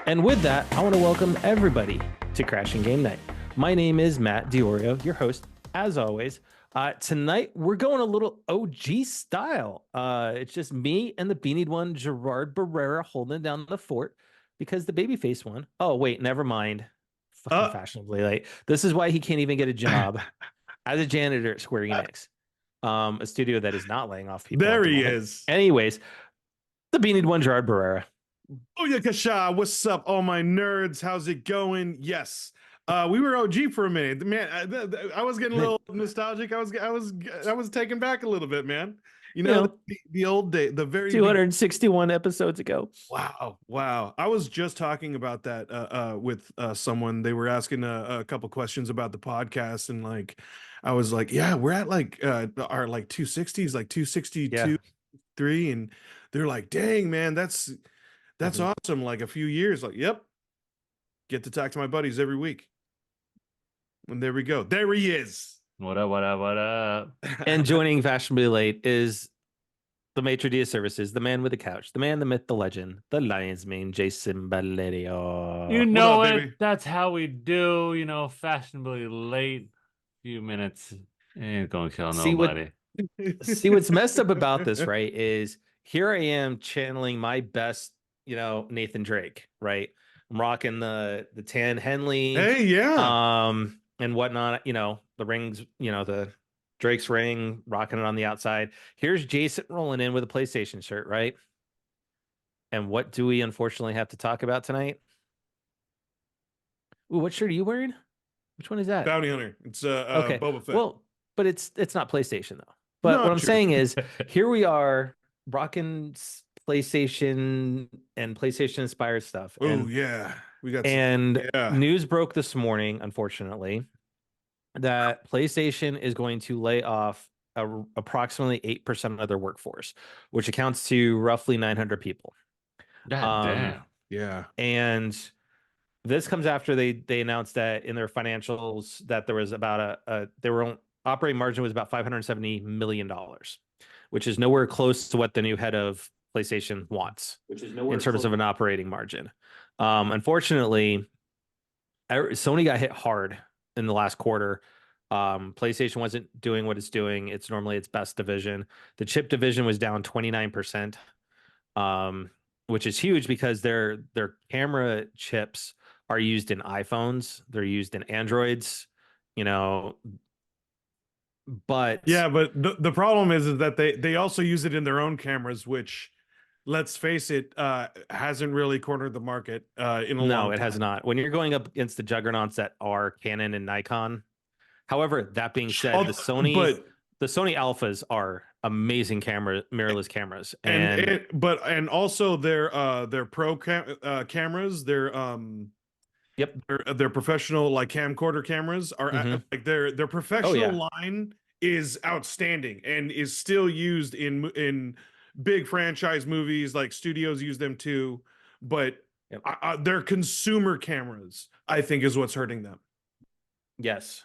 And with that, I want to welcome everybody to Crashing Game Night. My name is Matt Diorio, your host, as always. Tonight, we're going a little OG style. It's just me and the beanied one, Gerard Barrera, holding down the fort because the babyface one. Oh, wait, never mind. Fucking Uh, fashionably late. This is why he can't even get a job as a janitor at Square Enix, a studio that is not laying off people at there the he moment. is. Anyways, the beanied one, Gerard Barrera. Oh yeah, Kasha, what's up, all my nerds? How's it going? Yes, we were OG for a minute, man. I was getting a little nostalgic. I was taken back a little bit, man. You You know, know, the old day, the very beginning. 261 episodes ago. Wow, wow. I was just talking about that with someone. They were asking a couple questions about the podcast, and like, I was like, yeah, we're at like our like 260s, like Yeah. 262, 3, and they're like, dang, man, that's Mhm. awesome. Like a few years, like, yep, get to talk to my buddies every week. And there we go. There he is. What up, what up, what up? And joining Fashionably Late is the maitre d' services, the man with the couch, the man, the myth, the legend, the lion's mane, Jason You Valerio. What up, know it. baby? That's how we do, fashionably late. Few minutes. Ain't gonna kill See what nobody. see what's messed up about this, right? Is here I am channeling my best, Nathan Drake, right? I'm rocking the tan Henley, Hey, yeah. and whatnot, the rings, the Drake's ring, rocking it on the outside. Here's Jason rolling in with a PlayStation shirt, right? And what do we unfortunately have to talk about tonight? Ooh, what shirt are you wearing? Which one is that? Bounty Hunter. It's Okay. Boba Fett. Well, but it's not PlayStation though. But No, what I'm true. saying is here we are rocking PlayStation and PlayStation inspired stuff. Oh yeah. We got some, And yeah. news broke this morning, unfortunately, that PlayStation is going to lay off approximately 8% of their workforce, which accounts to roughly 900 people. God Um, damn. Yeah. and this comes after they announced that in their financials that there was about operating margin was about $570 million, which is nowhere close to what the new head of PlayStation wants in terms of an operating margin. Unfortunately, Sony got hit hard in the last quarter. PlayStation wasn't doing what it's doing. It's normally its best division. The chip division was down 29%, which is huge because their camera chips are used in iPhones. They're used in Androids, you know, but Yeah, but the problem is that they also use it in their own cameras, which, let's face it, hasn't really cornered the market in a no, long it has time. not. When you're going up against the juggernauts that are Canon and Nikon. However, that being said, Oh, but the Sony Alphas are amazing mirrorless cameras, and and also their cameras, yep. their professional like camcorder cameras are Hmm. like their Oh yeah. professional line is outstanding and is still used in big franchise movies. Like studios use them too, but Yep. their consumer cameras, I think, is what's hurting them. Yes.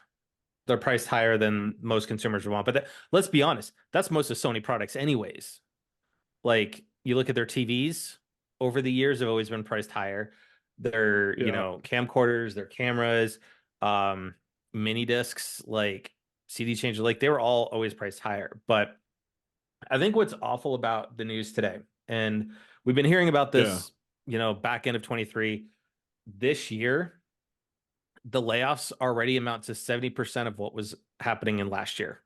They're priced higher than most consumers would want. But let's be honest, that's most of Sony products, anyways. Like you look at their TVs over the years have always been priced higher. Their, Yeah. camcorders, their cameras, um, mini discs, like CD changer, like they were all always priced higher. But I think what's awful about the news today, and we've been hearing about Yeah. this, back end of 23, this year, the layoffs already amount to 70% of what was happening in last year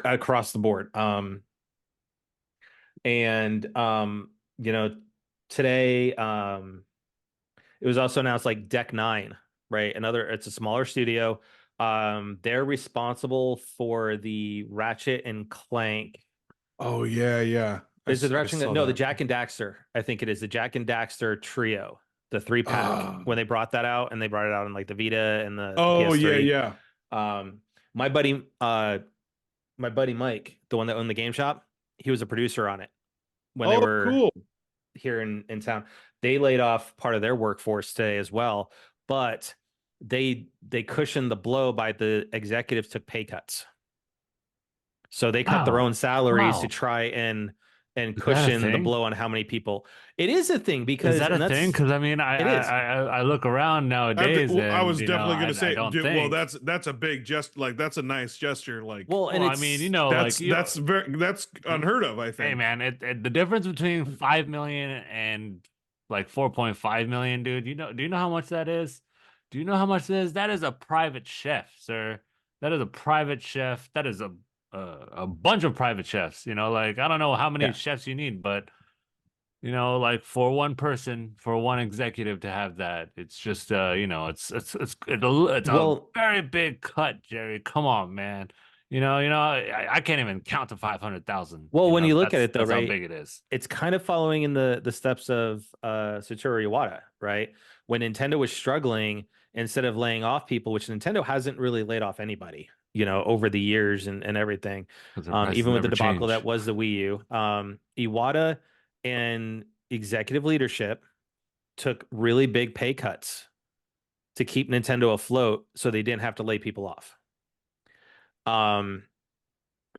across the board. And today, it was also announced like Deck Nine, right? It's a smaller studio. They're responsible for the Ratchet and Clank. Oh yeah, yeah. Is it the I Ratchet? saw No, the that. Jack and Daxter. I think it is the Jack and Daxter trio, the three pack. Ah. When they brought that out, and they brought it out in like the Vita and the Oh yeah, PS3. yeah. Um, my buddy, my buddy Mike, the one that owned the game shop, he was a producer on it when they Oh, were cool. here in town. They laid off part of their workforce today as well, but they cushioned the blow by the executives took pay cuts. So they cut their Wow. own salaries to Wow. try and and Is that a cushion the thing? blow on how many people. It is a thing Is because, that a and thing? that's Because I mean, it is. I look around nowadays, I and was definitely gonna I say, don't dude. Well, think. that's a big like that's a nice gesture. Like Well, Well, and I mean, it's like that's unheard of. I hey think. man, the difference between 5 million and like 4.5 million, dude. Do you know how much that is? Do you know how much that is? That is a private chef, sir. That is a private chef. That is a bunch of private chefs. Like I don't know how many yeah. chefs you need, but like for one person, for one executive to have that, it's just it's a Well, very big cut, Jerry. Come on, man. I can't even count to 500,000. when you look at That's it though, how right? big it is. It's kind of following in the steps of Satoru Iwata, right? When Nintendo was struggling, instead of laying off people, which Nintendo hasn't really laid off anybody, over the years and everything, Because their prices even with the never debacle that change. was the Wii U, Iwata and executive leadership took really big pay cuts to keep Nintendo afloat, so they didn't have to lay people off. Um,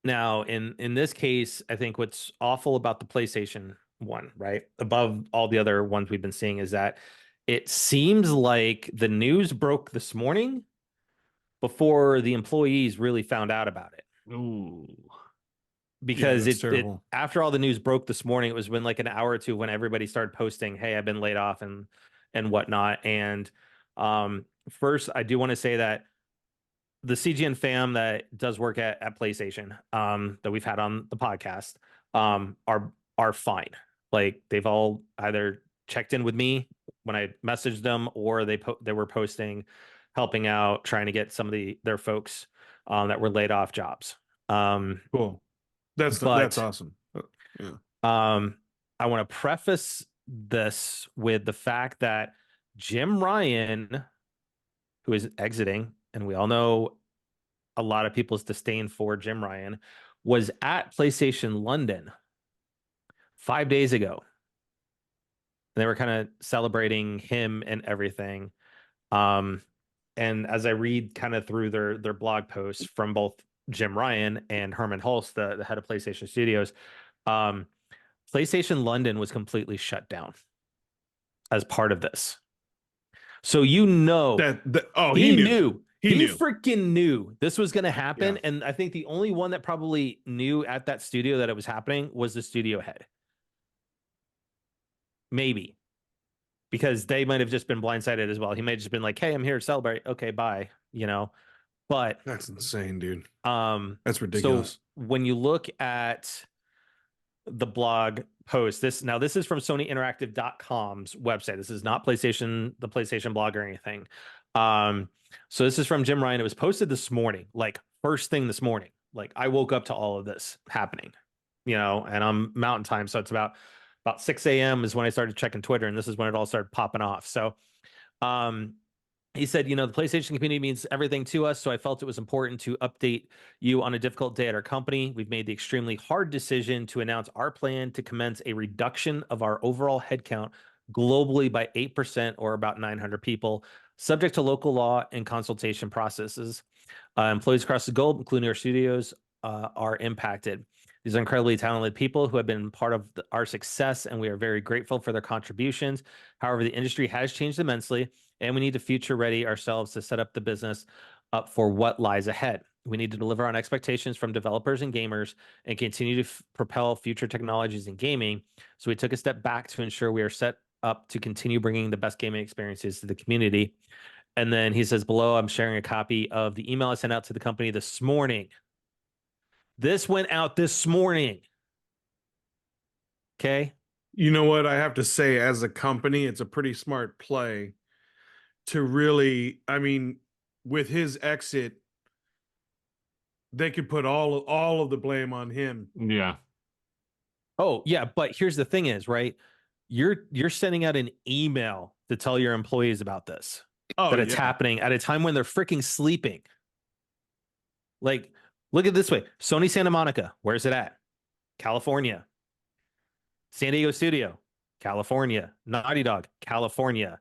Now, in this case, I think what's awful about the PlayStation 1, right? Above all the other ones we've been seeing is that it seems like the news broke this morning before the employees really found out about it. Ooh. Yeah, Because that's it terrible. after all the news broke this morning, it was when like an hour or two when everybody started posting, "Hey, I've been laid off," and whatnot. And first, I do want to say that the CGN fam that does work at PlayStation, that we've had on the podcast, are fine. Like they've all either checked in with me when I messaged them, or they were posting, helping out, trying to get some of their folks that were laid off jobs. Um, Cool. That's but awesome. Yeah. um, I want to preface this with the fact that Jim Ryan, who is exiting, and we all know a lot of people's disdain for Jim Ryan, was at PlayStation London 5 days ago. And they were kind of celebrating him and everything. Um, and as I read kind of through their blog posts from both Jim Ryan and Herman Hulst, the head of PlayStation Studios, um, PlayStation London was completely shut down as part of this. So He he knew. knew. He He knew. freaking knew this was going to happen. Yeah. And I think the only one that probably knew at that studio that it was happening was the studio head. Maybe because they might have just been blindsided as well. He might have just been like, "Hey, I'm here to celebrate. Okay, bye." But That's insane, dude. um, That's so ridiculous. when you look at the blog post, this is from SonyInteractive.com's website. This is not the PlayStation blog or anything. So this is from Jim Ryan. It was posted this morning, like first thing this morning. Like I woke up to all of this happening, and I'm mountain time, so it's about 6 a.m. is when I started checking Twitter, and this is when it all started popping off. So um he said, the PlayStation community means everything to us, so I felt it was important to update you on a difficult day at our company. We've made the extremely hard decision to announce our plan to commence a reduction of our overall headcount globally by 8% or about 900 people, subject to local law and consultation processes. Employees across the globe, including our studios, are impacted. These are incredibly talented people who have been part of our success, and we are very grateful for their contributions. However, the industry has changed immensely, and we need to future ready ourselves to set up the business up for what lies ahead. We need to deliver on expectations from developers and gamers and continue to propel future technologies in gaming. So we took a step back to ensure we are set up to continue bringing the best gaming experiences to the community. And then he says below, I'm sharing a copy of the email I sent out to the company this morning. This went out this morning. Okay. You know what? I have to say, as a company, it's a pretty smart play to really, I mean, with his exit, they could put all of the blame on him. Yeah. Oh, yeah. But here's the thing is, right? You're sending out an email to tell your employees about this, Oh that it's yeah. happening at a time when they're freaking sleeping. Like, look at it this way. Sony Santa Monica, where's it at? California. San Diego Studio, California. Naughty Dog, California.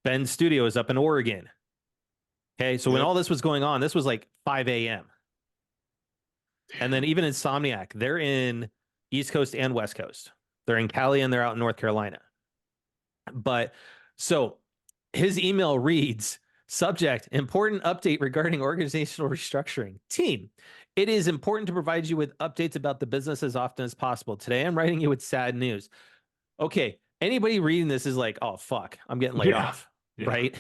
Ben Studio is up in Oregon. Okay. So when Yep. all this was going on, this was like 5 a.m. And then even Insomniac, they're in East Coast and West Coast. They're in Cali and they're out in North Carolina. But so his email reads, subject, important update regarding organizational restructuring. Team, it is important to provide you with updates about the business as often as possible. Today, I'm writing you with sad news. Okay, anybody reading this is like, oh, fuck, I'm getting laid off, right?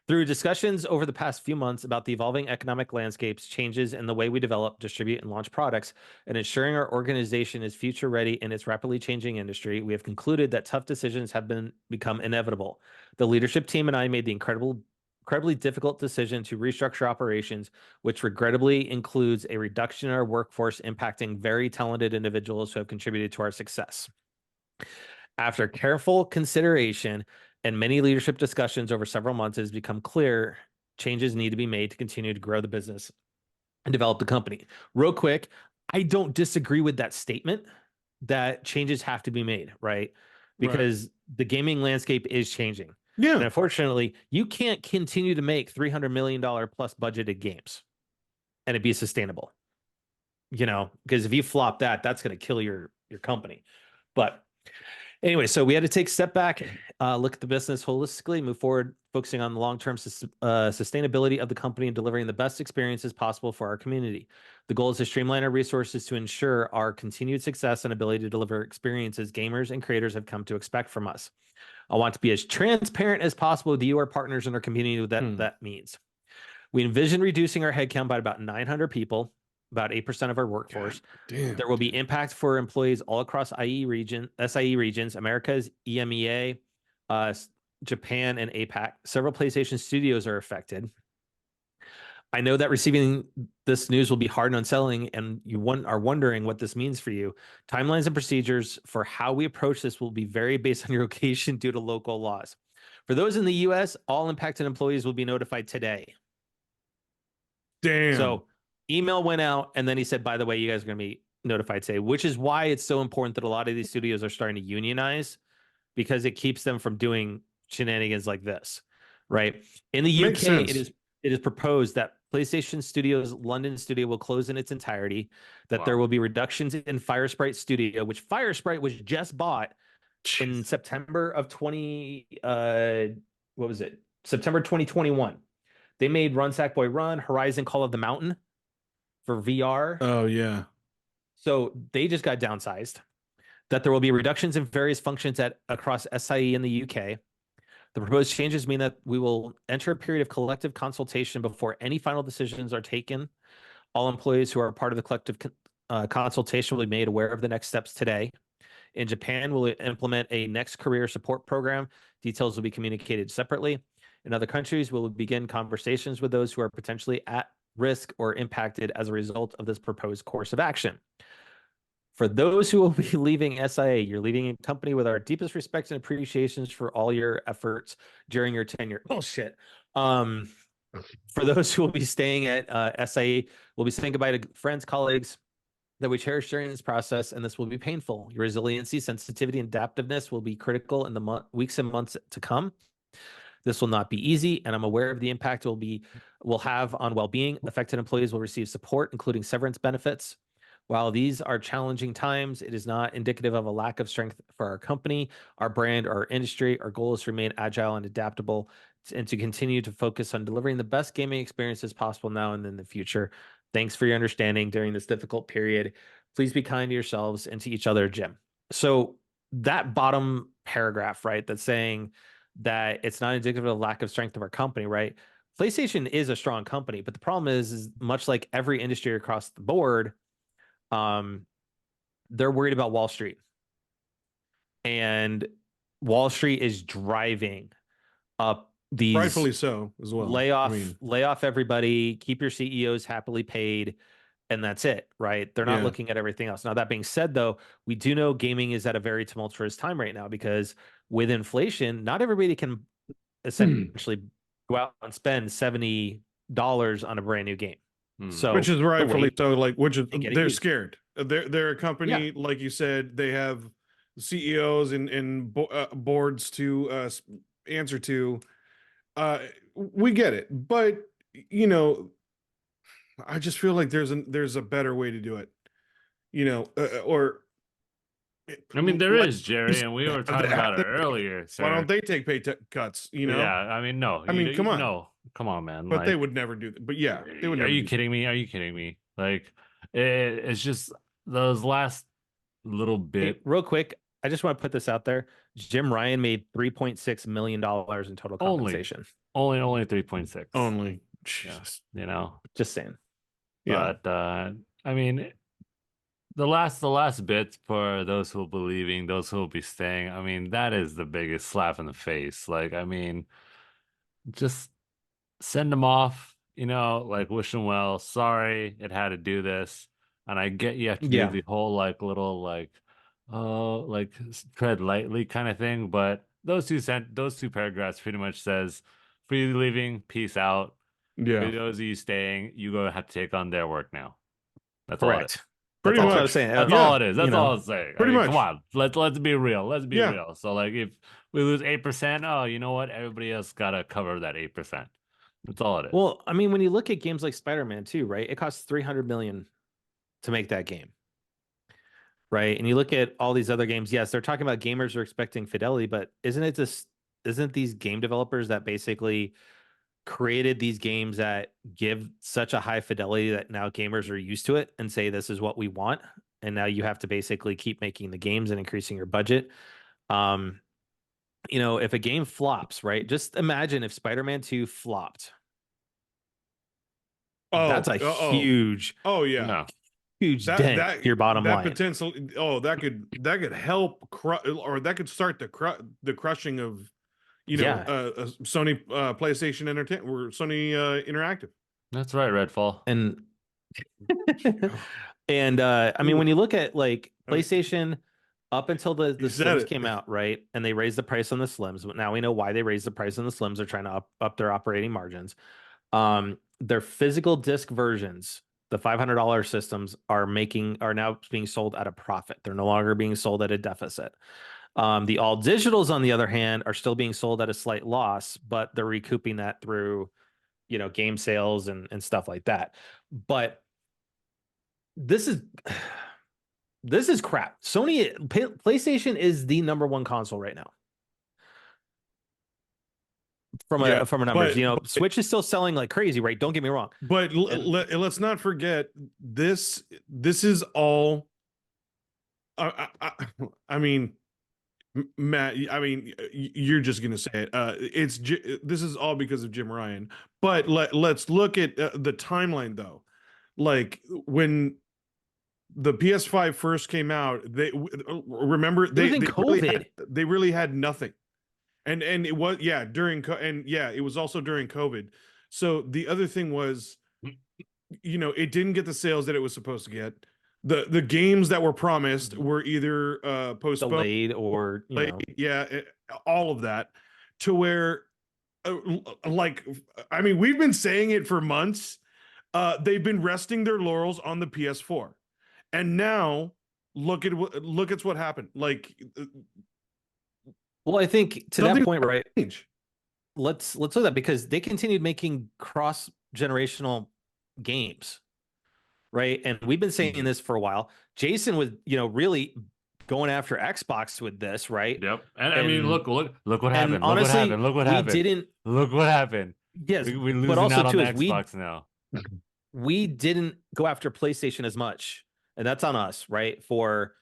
Through discussions over the past few months about the evolving economic landscapes, changes in the way we develop, distribute, and launch products, and ensuring our organization is future ready in its rapidly changing industry, we have concluded that tough decisions have become inevitable. The leadership team and I made the incredibly difficult decision to restructure operations, which regrettably includes a reduction in our workforce, impacting very talented individuals who have contributed to our success. After careful consideration and many leadership discussions over several months, it has become clear changes need to be made to continue to grow the business and develop the company. Real quick, I don't disagree with that statement that changes have to be made, right? Because the gaming landscape is changing. Yeah. And unfortunately, you can't continue to make $300 million plus budgeted games and it be sustainable. You know, because if you flop that, that's going to kill your company. But anyway, so we had to take a step back, look at the business holistically, move forward, focusing on the long-term sustainability of the company and delivering the best experiences possible for our community. The goal is to streamline our resources to ensure our continued success and ability to deliver experiences gamers and creators have come to expect from us. I want to be as transparent as possible with you, our partners, and our community that means. We envision reducing our headcount by about 900 people, about 8% of our workforce. There will be impact for employees all across SIE regions, Americas, EMEA, Japan, and APAC. Several PlayStation studios are affected. I know that receiving this news will be hard and unsettling, and you are wondering what this means for you. Timelines and procedures for how we approach this will be very based on your location due to local laws. For those in the US, all impacted employees will be notified today. Damn. So email went out, and then he said, by the way, you guys are going to be notified today, which is why it's so important that a lot of these studios are starting to unionize, because it keeps them from doing shenanigans like this, right? In the UK, it is proposed that PlayStation Studios London studio will close in its entirety, that there will be reductions in Firesprite Studio, which Firesprite was just bought in September of September 2021. They made Run Sackboy Run, Horizon Call of the Mountain for VR. Oh, yeah. So they just got downsized. That there will be reductions in various functions across SIE in the UK. The proposed changes mean that we will enter a period of collective consultation before any final decisions are taken. All employees who are part of the collective consultation will be made aware of the next steps today. In Japan, we'll implement a next career support program. Details will be communicated separately. In other countries, we'll begin conversations with those who are potentially at risk or impacted as a result of this proposed course of action. For those who will be leaving SIA, you're leaving a company with our deepest respect and appreciations for all your efforts during your tenure. Bullshit. For those who will be staying at SIA, we'll be saying goodbye to friends, colleagues that we cherish during this process, and this will be painful. Your resiliency, sensitivity, and adaptiveness will be critical in the weeks and months to come. This will not be easy, and I'm aware of the impact will have on well-being. Affected employees will receive support, including severance benefits. While these are challenging times, it is not indicative of a lack of strength for our company, our brand, or our industry. Our goal is to remain agile and adaptable and to continue to focus on delivering the best gaming experiences possible now and in the future. Thanks for your understanding during this difficult period. Please be kind to yourselves and to each other, Jim. So that bottom paragraph, right, that's saying that it's not indicative of a lack of strength of our company, right? PlayStation is a strong company, but the problem is much like every industry across the board, they're worried about Wall Street, and Wall Street is driving up these, rightfully so as well. Lay off everybody, keep your CEOs happily paid, and that's it, right? They're not looking at everything else. Now, that being said, though, we do know gaming is at a very tumultuous time right now, because with inflation, not everybody can essentially go out and spend $70 on a brand new game. So, which is rightfully so. Like, they're scared. They're a company, like you said. They have CEOs and boards to answer to. We get it, but you know, I just feel like there's a better way to do it. You know, or I mean, there Like, is, Jerry, and we were talking about it earlier, why don't sir. they take pay cuts? You know, Yeah, I mean, no, I mean, come on. no, come on, man. But they Like, would never do that. But yeah, they would are never you do that. kidding me? Are you kidding me? Like, it's just those last little Hey, bit real quick, I just want to put this out there. Jim Ryan made $3.6 million in total only, compensation. only 3.6. Only. Yeah, Jesus. you know, Just saying. Yeah. but I mean, the last bits for those who are believing, those who will be staying. I mean, that is the biggest slap in the face. Like, I mean, just send them off, like wish them well. Sorry, it had to do this. And I get you have to do Yeah. the whole like little like tread lightly kind of thing, but those two paragraphs pretty much says free leaving, peace out. For Yeah. those of you staying, you go have to take on their work now. That's all it is. Correct. That's Pretty all That's it what I is. was much. saying. That's all Yeah. it is. That's all I'm saying. I Pretty mean, come much. on. Let's be real. Let's be Yeah. real. So like if we lose 8%, oh, you know what? Everybody else gotta cover that 8%. That's all it is. Well, I mean, when you look at games like Spider-Man too, right? It costs 300 million to make that game. Right. And you look at all these other games, yes, they're talking about gamers are expecting fidelity, but isn't these game developers that basically created these games that give such a high fidelity that now gamers are used to it and say this is what we want, and now you have to basically keep making the games and increasing your budget. um if a game flops, right, just imagine if Spider-Man 2 flopped. That's Oh. a Oh. huge Oh yeah. No. huge That dent that to your bottom that line. potential. Oh, that could help or that could start the crushing of Yeah. Sony PlayStation Entertainment or Sony Interactive. That's right, Redfall. And and I mean, Ooh, when you look at like I mean, PlayStation, up until the you said Slims it. came out, right? And they raised the price on the Slims. But now we know why they raised the price on the Slims. They're trying to up their operating margins. Their physical disc versions, the $500 systems are now being sold at a profit. They're no longer being sold at a deficit. The all digitals, on the other hand, are still being sold at a slight loss, but they're recouping that through, game sales and stuff like that. But this is this is crap. PlayStation is the number one console right now Yeah, from a numbers. Switch is still selling like crazy, right? Don't get me wrong. but And let's not forget this. This is all. I mean, Matt. I mean, you're just gonna say it. This is all because of Jim Ryan. But let's look at the timeline though. Like when the PS5 first came out, they remember it was in COVID. they really had nothing, and it was it was also during COVID. So the other thing was, it didn't get the sales that it was supposed to get. The games that were promised were either postponed, Delayed, or all of that, to where like, I mean, we've been saying it for months. They've been resting their laurels on the PS4. And now look at what happened. Like, well, I think to that something point, right? changed. Let's look at that, because they continued making cross generational games, right? And we've been saying this for a while. Jason was, really going after Xbox with this, right? Yep. And I mean, look what And happened. honestly, Look what we happened. didn't. Look what happened. Yes, We're but losing also out on too the is Xbox now. we didn't go after PlayStation as much, and that's on us, right? For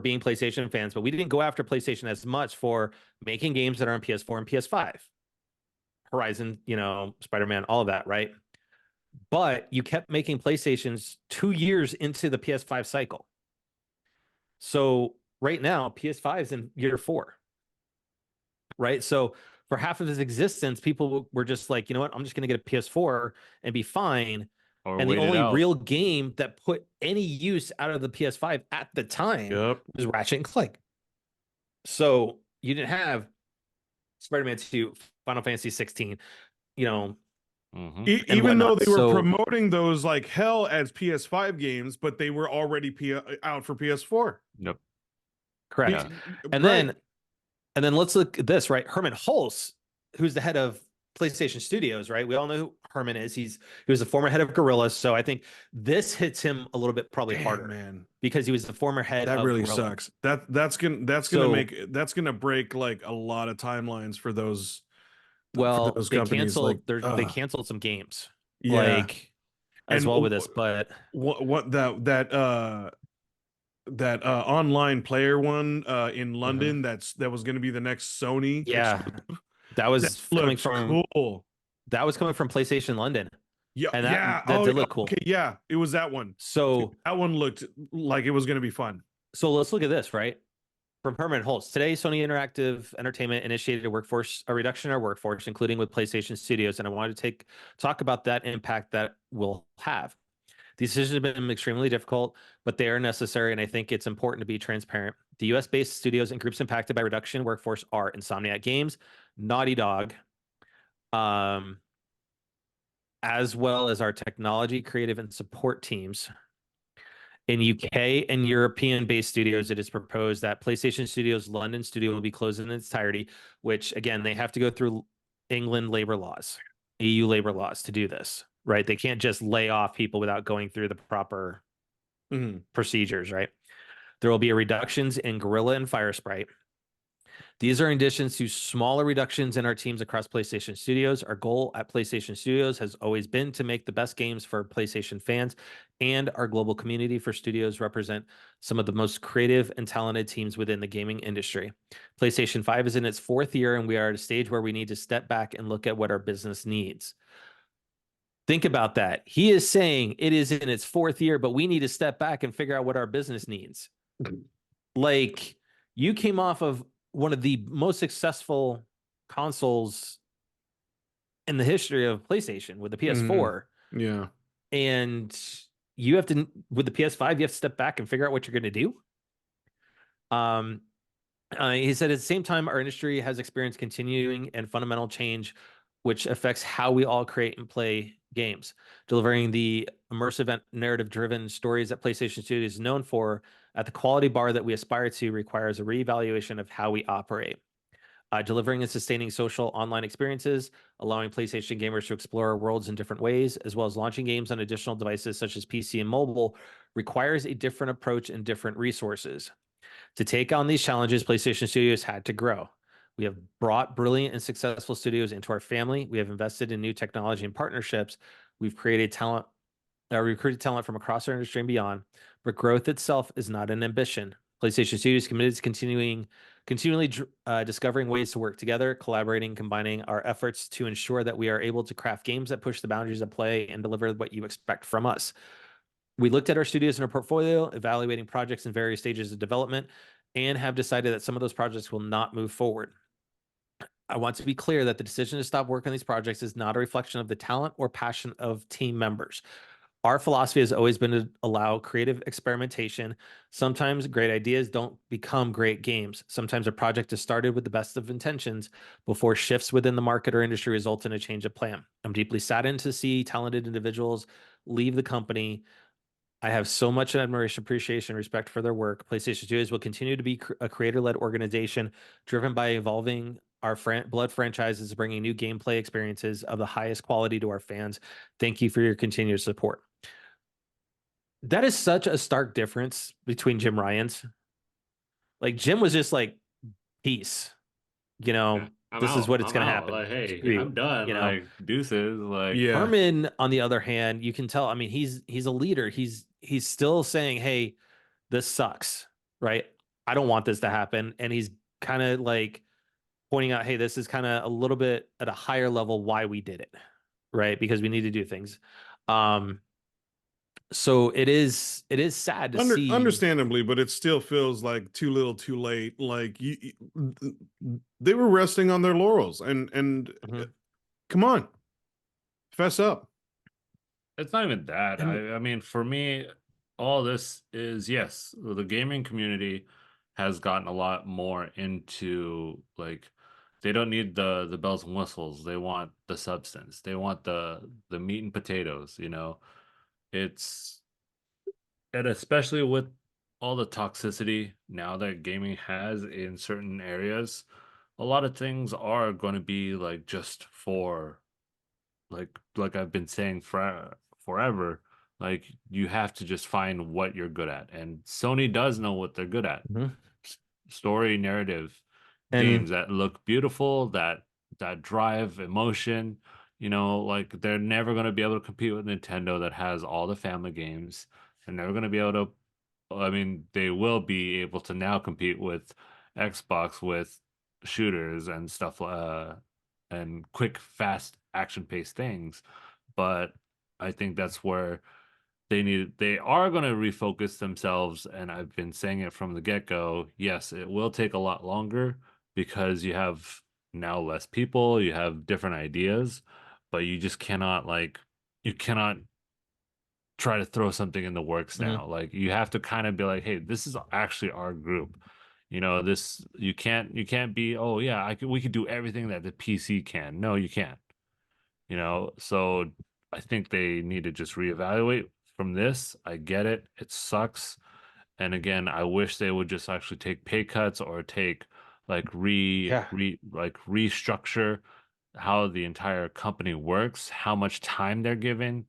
being PlayStation fans, but we didn't go after PlayStation as much for making games that are on PS4 and PS5. Horizon, Spider-Man, all of that, right? But you kept making PlayStations 2 years into the PS5 cycle. So right now, PS5 is in year 4, right? So for half of his existence, people were just like, you know what? I'm just going to get a PS4 and be fine. Or And the wait it only out. real game that put any use out of the PS5 at the time was Ratchet and Clank. So you didn't have Spider-Man 2, Final Fantasy 16, and Even though whatnot. they were So promoting those like hell as PS5 games, but they were already out for PS4. Yep. correct. Yeah. And then let's look at this, right? Herman Hulse, who's the head of PlayStation Studios, right? We all know who Herman is. He was the former head of Gorilla, so I think this hits him a little bit probably Damn, harder man. because he was the former head That of really Gorilla. sucks. That's gonna So, make that's gonna break like a lot of timelines for well, those companies. Like, they canceled some games, yeah, like as and well with this, but what that online player one in uh London that was going to be the next Sony yeah, exclusive. that That was coming looked from cool. PlayStation London, Yeah, and yeah. that Oh, did look okay, cool. yeah. It was that one. So That one looked like it was going to be fun. let's look at this, right? From Permanent Holtz. Today, Sony Interactive Entertainment initiated a reduction in our workforce, including with PlayStation Studios, and I wanted to talk about that impact that will have. These decisions have been extremely difficult, but they are necessary, and I think it's important to be transparent. The US-based studios and groups impacted by reduction in workforce are Insomniac Games, Naughty Dog, um, as well as our technology, creative, and support teams. In UK and European-based studios, it is proposed that PlayStation Studios London studio will be closed in its entirety, which again, they have to go through England labor laws, EU labor laws to do this, right? They can't just lay off people without going through the proper Mhm. procedures, right? There will be reductions in Gorilla and Fire Sprite. These are in addition to smaller reductions in our teams across PlayStation Studios. Our goal at PlayStation Studios has always been to make the best games for PlayStation fans, and our global community for studios represent some of the most creative and talented teams within the gaming industry. PlayStation 5 is in its 4th year, and we are at a stage where we need to step back and look at what our business needs. Think about that. He is saying it is in its 4th year, but we need to step back and figure out what our business needs. Like, you came off of one of the most successful consoles in the history of PlayStation with the Mhm. PS4, Yeah. and you have to, with the PS5, you have to step back and figure out what you're going to do. Um, he said at the same time, our industry has experienced continuing and fundamental change, which affects how we all create and play games. Delivering the immersive and narrative-driven stories that PlayStation Studios is known for at the quality bar that we aspire to requires a reevaluation of how we operate. Delivering and sustaining social online experiences, allowing PlayStation gamers to explore worlds in different ways, as well as launching games on additional devices such as PC and mobile, requires a different approach and different resources. To take on these challenges, PlayStation Studios had to grow. We have brought brilliant and successful studios into our family. We have invested in new technology and partnerships. We've created talent, recruited talent from across our industry and beyond. But growth itself is not an ambition. PlayStation Studios is committed to continually discovering ways to work together, collaborating, combining our efforts to ensure that we are able to craft games that push the boundaries of play and deliver what you expect from us. We looked at our studios and our portfolio, evaluating projects in various stages of development, and have decided that some of those projects will not move forward. I want to be clear that the decision to stop working on these projects is not a reflection of the talent or passion of team members. Our philosophy has always been to allow creative experimentation. Sometimes great ideas don't become great games. Sometimes a project is started with the best of intentions before shifts within the market or industry result in a change of plan. I'm deeply saddened to see talented individuals leave the company. I have so much admiration, appreciation, respect for their work. PlayStation Studios will continue to be a creator-led organization driven by evolving our blood franchises, bringing new gameplay experiences of the highest quality to our fans. Thank you for your continued support. That is such a stark difference between Jim Ryan's. Like, Jim was just like, peace, Yeah, I'm this is out. what it's I'm going to out. happen. Like, hey, Screw I'm you, done. Like, deuces. Like, Yeah. Herman, on the other hand, you can tell, I mean, he's a leader. He's still saying, hey, this sucks, right? I don't want this to happen. And he's kind of like pointing out, hey, this is kind of a little bit at a higher level why we did it, right? Because we need to do things. Um, so it is sad to see. Understandably, but it still feels like too little, too late. Like they were resting on their laurels, and Mhm. come on, fess up. it's not even that. And I mean, for me, all this is yes, the gaming community has gotten a lot more into like they don't need the bells and whistles. They want the substance. They want the meat and potatoes, you know. It's and especially with all the toxicity now that gaming has in certain areas, a lot of things are going to be like just for like I've been saying forever, like you have to just find what you're good at. And Sony does know what they're good at. Mhm. Story narrative games And that look beautiful, that drive emotion. Like they're never going to be able to compete with Nintendo that has all the family games. They're never going to be able to, I mean, they will be able to now compete with Xbox with shooters and stuff, and quick, fast, action-paced things. But I think that's where they are going to refocus themselves, and I've been saying it from the get-go. Yes, it will take a lot longer because you have now less people, you have different ideas, but you just cannot you cannot try to throw something in the works mhm. now. Like you have to kind of be like, hey, this is actually our group. This you can't be, oh yeah, we could do everything that the PC can. No, you can't. So I think they need to just reevaluate from this. I get it. It sucks. And again, I wish they would just actually take pay cuts or take like Yeah. restructure how the entire company works, how much time they're given,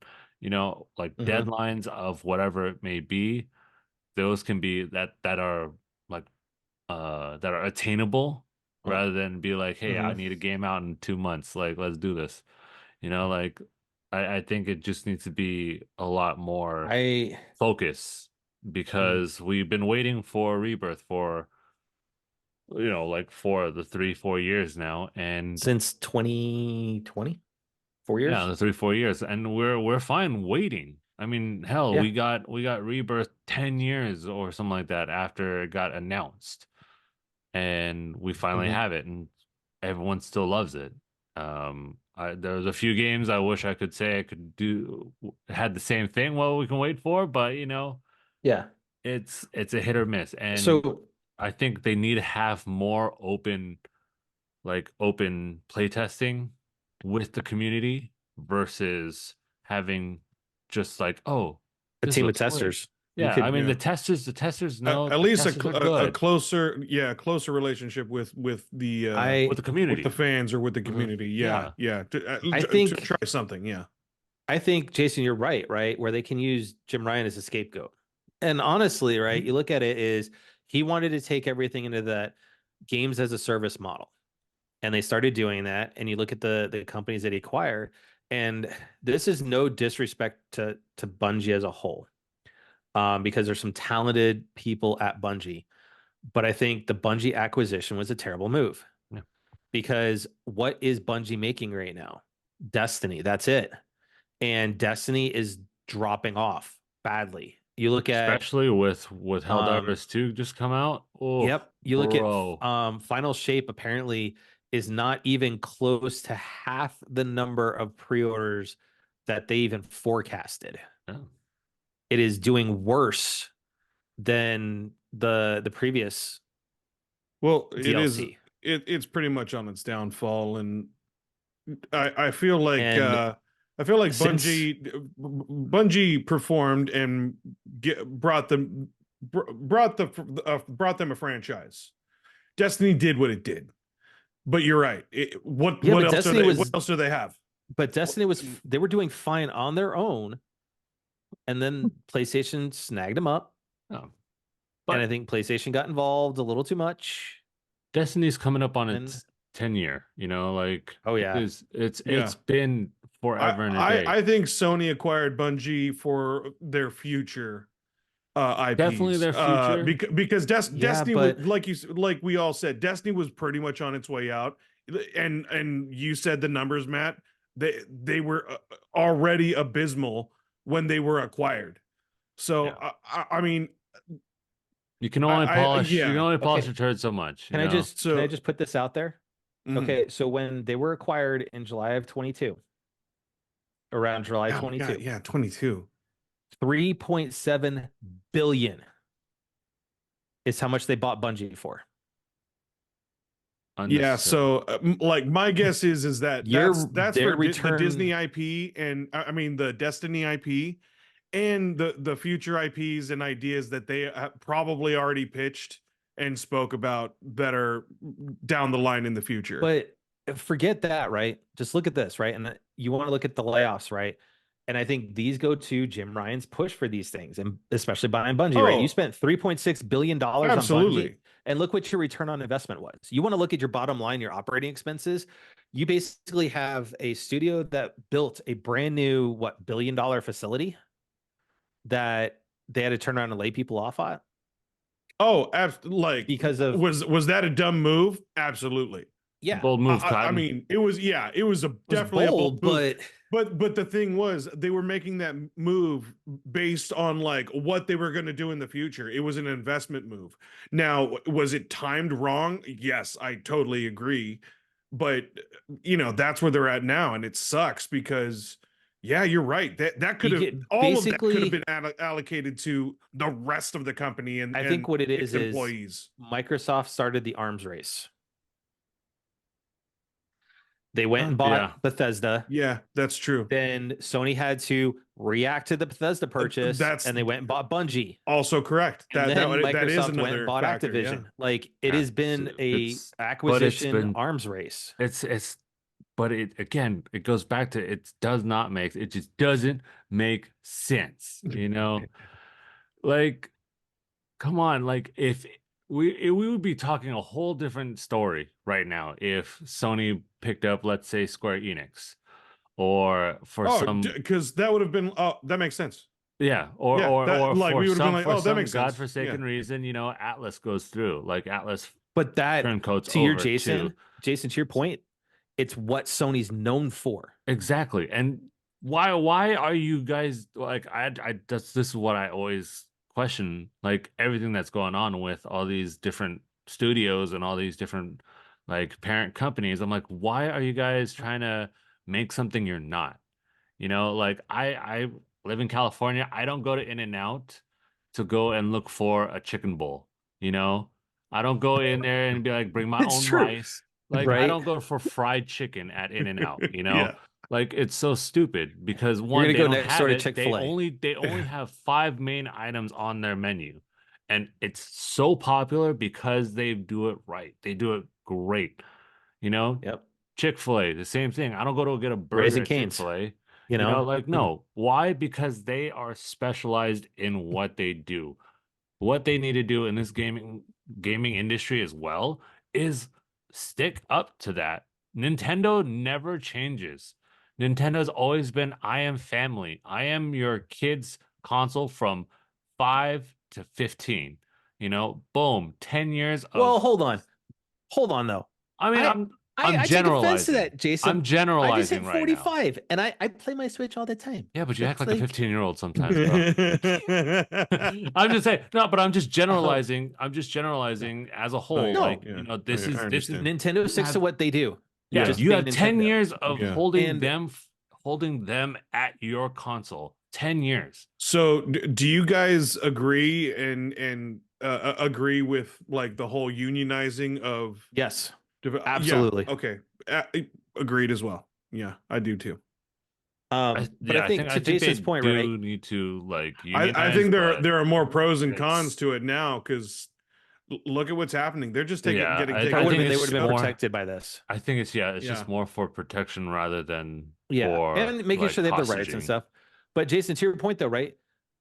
like Mhm. deadlines of whatever it may be. Those can be that are like that are attainable rather than be like, hey, I Mhm. need a game out in 2 months. Like, let's do this. Like I think it just needs to be a lot more I focus mhm. because we've been waiting for Rebirth for like for the 3-4 years now, and Since 2020, 4 years. yeah, the 3-4 years, and we're fine waiting. I mean, hell, Yeah. we got Rebirth 10 years or something like that after it got announced, and we finally Mhm. have it, and everyone still loves it. There's a few games I wish I could say I could do had the same thing. Well, we can wait for, but Yeah. it's a hit or miss, and So I think they need to have more open playtesting with the community versus having just like, oh, a this team of looks great. testers, you Yeah, I could mean Yeah. the testers know At the least testers are a good closer, yeah, closer relationship with I the with the community. fans or with the Mhm. community. Yeah, Yeah, yeah. I To think try something. Yeah. I think Jason, you're right, where they can use Jim Ryan as a scapegoat. And honestly, right, Mhm. you look at it is he wanted to take everything into that games as a service model. And they started doing that. And you look at the companies that he acquired, and this is no disrespect to Bungie as a whole, because there's some talented people at Bungie. But I think the Bungie acquisition was a terrible move yeah. because what is Bungie making right now? Destiny. That's it. And Destiny is dropping off badly. You look at Especially with um Helldivers 2 just come out. Oh, yep, you look at bro. Final Shape apparently is not even close to half the number of pre-orders that they even forecasted. Yeah. It is doing worse than the previous Well, it is. DLC. It's pretty much on its downfall, and I And I feel like since Bungie performed and brought them a franchise. Destiny did what it did, but you're right. yeah, What else are they? What else do they have? but What, Destiny was they were doing fine on their own, and then PlayStation snagged them up, Yeah. and I But think PlayStation got involved a little too much. Destiny's coming up on And its 10 year, like oh it yeah, is it's yeah, been forever and a day. I think Sony acquired Bungie for their future Definitely IPs. their future. Because yeah, Destiny was but like we all said, Destiny was pretty much on its way out. And you said the numbers, Matt. They were already abysmal when they were acquired. So Yeah. I mean, You can yeah. only polish okay. a turd so much, Can I So just put this out there? mhm. Okay, so when they were acquired in July of 22, around July Oh my god, 22, yeah, 22. 3.7 billion is how much they bought Bungie for. Yeah, Unnecessary. so like my guess is that that's for Their The Disney return, IP, and I mean the Destiny IP, and the future IPs and ideas that they probably already pitched and spoke about better down the line in the future. But forget that, right? Just look at this, right? And you want to look at the layoffs, right? And I think these go to Jim Ryan's push for these things, and especially buying Bungie, right? You Oh, spent $3.6 billion on Bungie, absolutely. and look what your return on investment was. You want to look at your bottom line, your operating expenses. You basically have a studio that built a brand new, what, $1 billion facility that they had to turn around and lay people off at Oh, like because of, was that a dumb move? Absolutely. yeah, Bold move, I Cotton. mean, it was it was it was definitely a bold, bold move. but But the thing was, they were making that move based on like what they were going to do in the future. It was an investment move. Now, was it timed wrong? Yes, I totally agree. But that's where they're at now, and it sucks because yeah, you're right. That could you have get all of that could have basically, been allocated to the rest of the company and I think what it its is employees. Microsoft started the arms race. They went and Yeah. bought Bethesda. Yeah, that's true. Then Sony had to react to the Bethesda purchase, That's and they went and bought Bungie. also correct. And then That is Microsoft went and another bought factor. Activision. Yeah. Like it has been a acquisition arms race. But it again, it goes back to it just doesn't make sense, like, come on, like if we would be talking a whole different story right now if Sony picked up, let's say, Square Enix, or for because that would have been that makes sense. Yeah, or Yeah, or like, for we would've been some like, for "Oh, that some makes sense." godforsaken Yeah. reason, Atlas goes through, like Atlas But that, turncoats to your over Jason, to to your point, it's what Sony's known for. exactly. And why are you guys like this is what I always question, like everything that's going on with all these different studios and all these different like parent companies. I'm like, why are you guys trying to make something you're not? Like I live in California. I don't go to In-N-Out to go and look for a chicken bowl. I don't go in there and be like, bring my It's own true, rice. Like I right? don't go for fried chicken at In-N-Out. Yeah. Like it's so stupid because You're one, gonna they go don't next have door to it. They Chick-fil-A. only have 5 main items on their menu, and it's so popular because they do it right. They do it great. You know, Yep. Chick-fil-A, the same thing. I don't go to get a burger Raising at Cane's, Chick-fil-A. you know? Like, no. Why? Because they are specialized in what they do. What they need to do in this gaming industry as well is stick up to that. Nintendo never changes. Nintendo's always been, I am family. I am your kid's console from 5 to 15. Boom, 10 years Well, of hold on though. I mean, I I'm I take offense to generalizing. that, Jason. I'm I just generalizing hit right now. 45, and I play my Switch all the time. Yeah, but you act It's like a 15-year-old sometimes, bro. I'm just saying, no, but I'm just generalizing. I'm just generalizing as a whole. No. Like, Yeah. this I is understand. Nintendo sticks to what they do. yeah, Just you being have 10 Nintendo. years of Yeah. holding them at your console. 10 years. So, do you guys agree and agree with like the whole unionizing of? Yes, Yeah, absolutely. okay, agreed as well. Yeah, I do too. But I think to Jason's point, do right? need to like I unionize, think but there are more pros and it's- cons to it now because look at what's happening. They're just getting I taken. think They would have been more- protected by this. I think it's Yeah. just more for protection rather than Yeah, for and making like, sure they have the rights and hostage. stuff. But Jason, to your point though, right?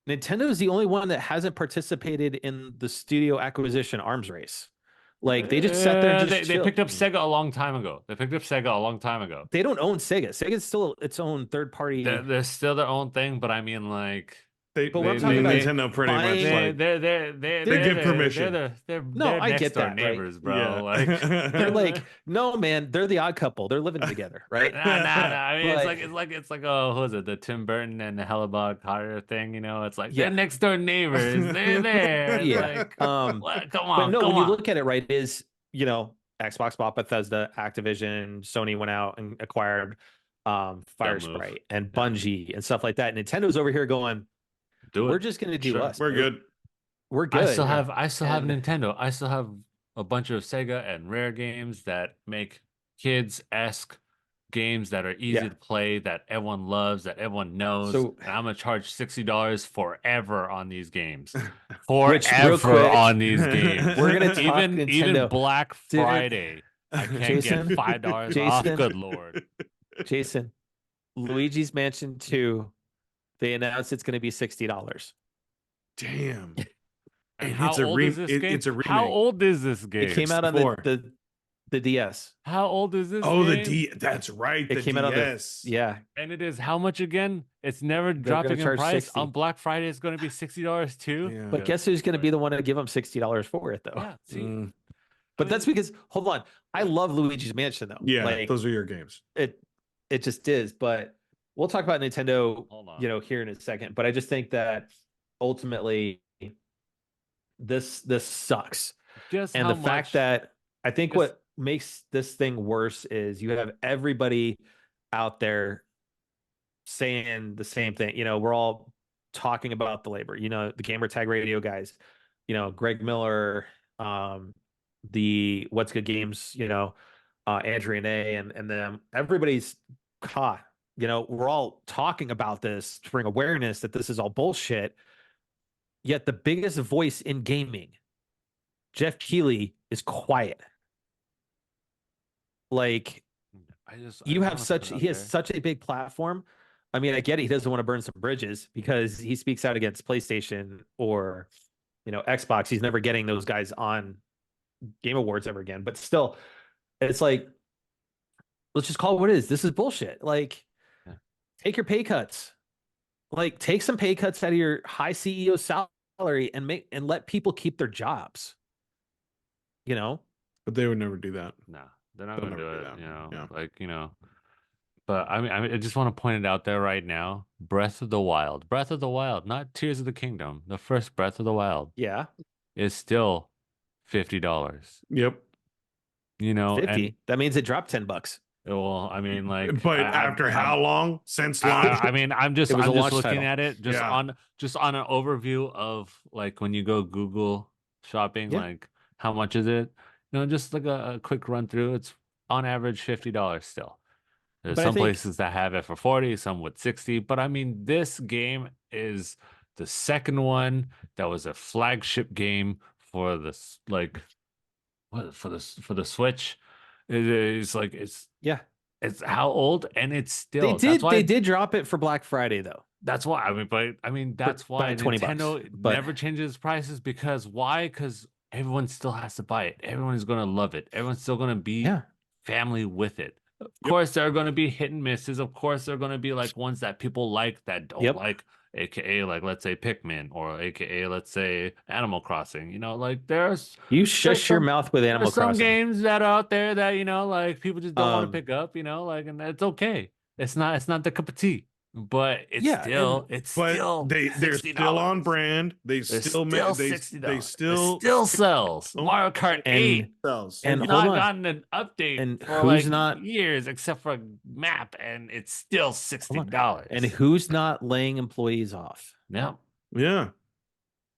Nintendo is the only one that hasn't participated in the studio acquisition arms race. Like they just sat there and just they chill. picked up Sega a long time ago. They They don't own Sega. Sega's still its own third party. They're still their own thing, but I mean, like, But we're talking about Nintendo pretty much buying- like they give permission. They're No, I next get door that, right? neighbors, bro. Yeah. Like They're like, no, man, they're the odd couple. They're living together, right? nah. I mean, But- it's like who was it? The Tim Burton and the Hellebuck Carter thing. It's like Yeah. they're next door neighbors. They're there. It's Yeah. like, Come on, but no, come when you on. look at it, right, is Xbox bought Bethesda, Activision, Sony went out and acquired Fire Sprite and Bungie and stuff like that. Nintendo's over here going, Do it. we're just gonna do Sure. us. we're good. We're good. I still have And- Nintendo. I still have a bunch of Sega and Rare games that make kids-esque games that are easy Yeah. to play, that everyone loves, that everyone knows. So- and I'm gonna charge $60 forever on these games. Which, real forever quick, on these games. we're gonna talk Even Nintendo. Black Dude, Friday, I can't get Jason, $5 off. Jason, Good Lord. Jason, Luigi's Mansion 2, they announced it's going to be $60. Damn. And And how it's a old is this game? it's a remake. How old is this It game? came out on Four. the DS. How old is this Oh, the game? D. That's right. It The came out on the DS. yeah. And it is how much again? It's never They're gonna dropping in charge price. 60. On Black Friday, it's going to be $60 too. Yeah. But guess who's going to be the one to give them $60 for it though? Yeah. See, Mm. But that's because hold on, I love Luigi's Mansion though. Yeah, like those are your games. it just is. But we'll talk about Nintendo, hold on. here in a second. But I just think that ultimately this sucks. Just And how the fact much- that I think just- what makes this thing worse is you have everybody out there saying the same thing. We're all talking about the labor, the gamer tag radio guys, Greg Miller, the What's Good Games, Andrea and A and them, everybody's caught, we're all talking about this to bring awareness that this is all bullshit. Yet the biggest voice in gaming, Jeff Keighley, is quiet. Like, he has such a big platform. I mean, I get it. He doesn't want to burn some bridges because he speaks out against PlayStation or, Xbox. He's never getting those guys on Game Awards ever again. But still, it's like, let's just call it what it is. This is bullshit. Like, take your pay cuts. Like, take some pay cuts out of your high CEO salary and let people keep their jobs. But they would never do that. No, they're not They'll going to do never it. do that. Yeah. But I just want to point it out there right now. Breath of the Wild, not Tears of the Kingdom. The first Breath of the Wild, Yeah, is still $50. Yep. 50. And That means it dropped $10. well, I mean, like, But after how long? Since launch? I mean, I'm just It was a launch looking title. at it Yeah. on an overview of like when you go Google shopping, Yeah. like how much is it? Just like a quick run through. It's on average $50 still. There's But I some think- places that have it for 40, some with 60. But I mean, this game is the second one that was a flagship game for this, like, for the Switch. It's like it's how old, and it's still They did drop it for Black Friday though. That's why that's why by $20, Nintendo but- never changes prices. Because why? Because everyone still has to buy it. Everyone is gonna love it. Everyone's still gonna be family with it. Of course, there are gonna be hit and misses. Of course, there are gonna be like ones that people like that don't like, aka like let's say Pikmin, or aka let's say Animal Crossing. Like there's You shush your some- mouth with Animal some Crossing. games that are out there that like people just don't want to pick up. Like, and it's okay. It's not the cup of tea. But it's Yeah, still But still they're still on $60. brand. They They're still make they $60. still It still sells. Mario Kart 8 sells. and has hold not on. gotten an update And for who's like not- years except for a map, and it's still $60. And who's not laying employees off? Yeah. Yeah.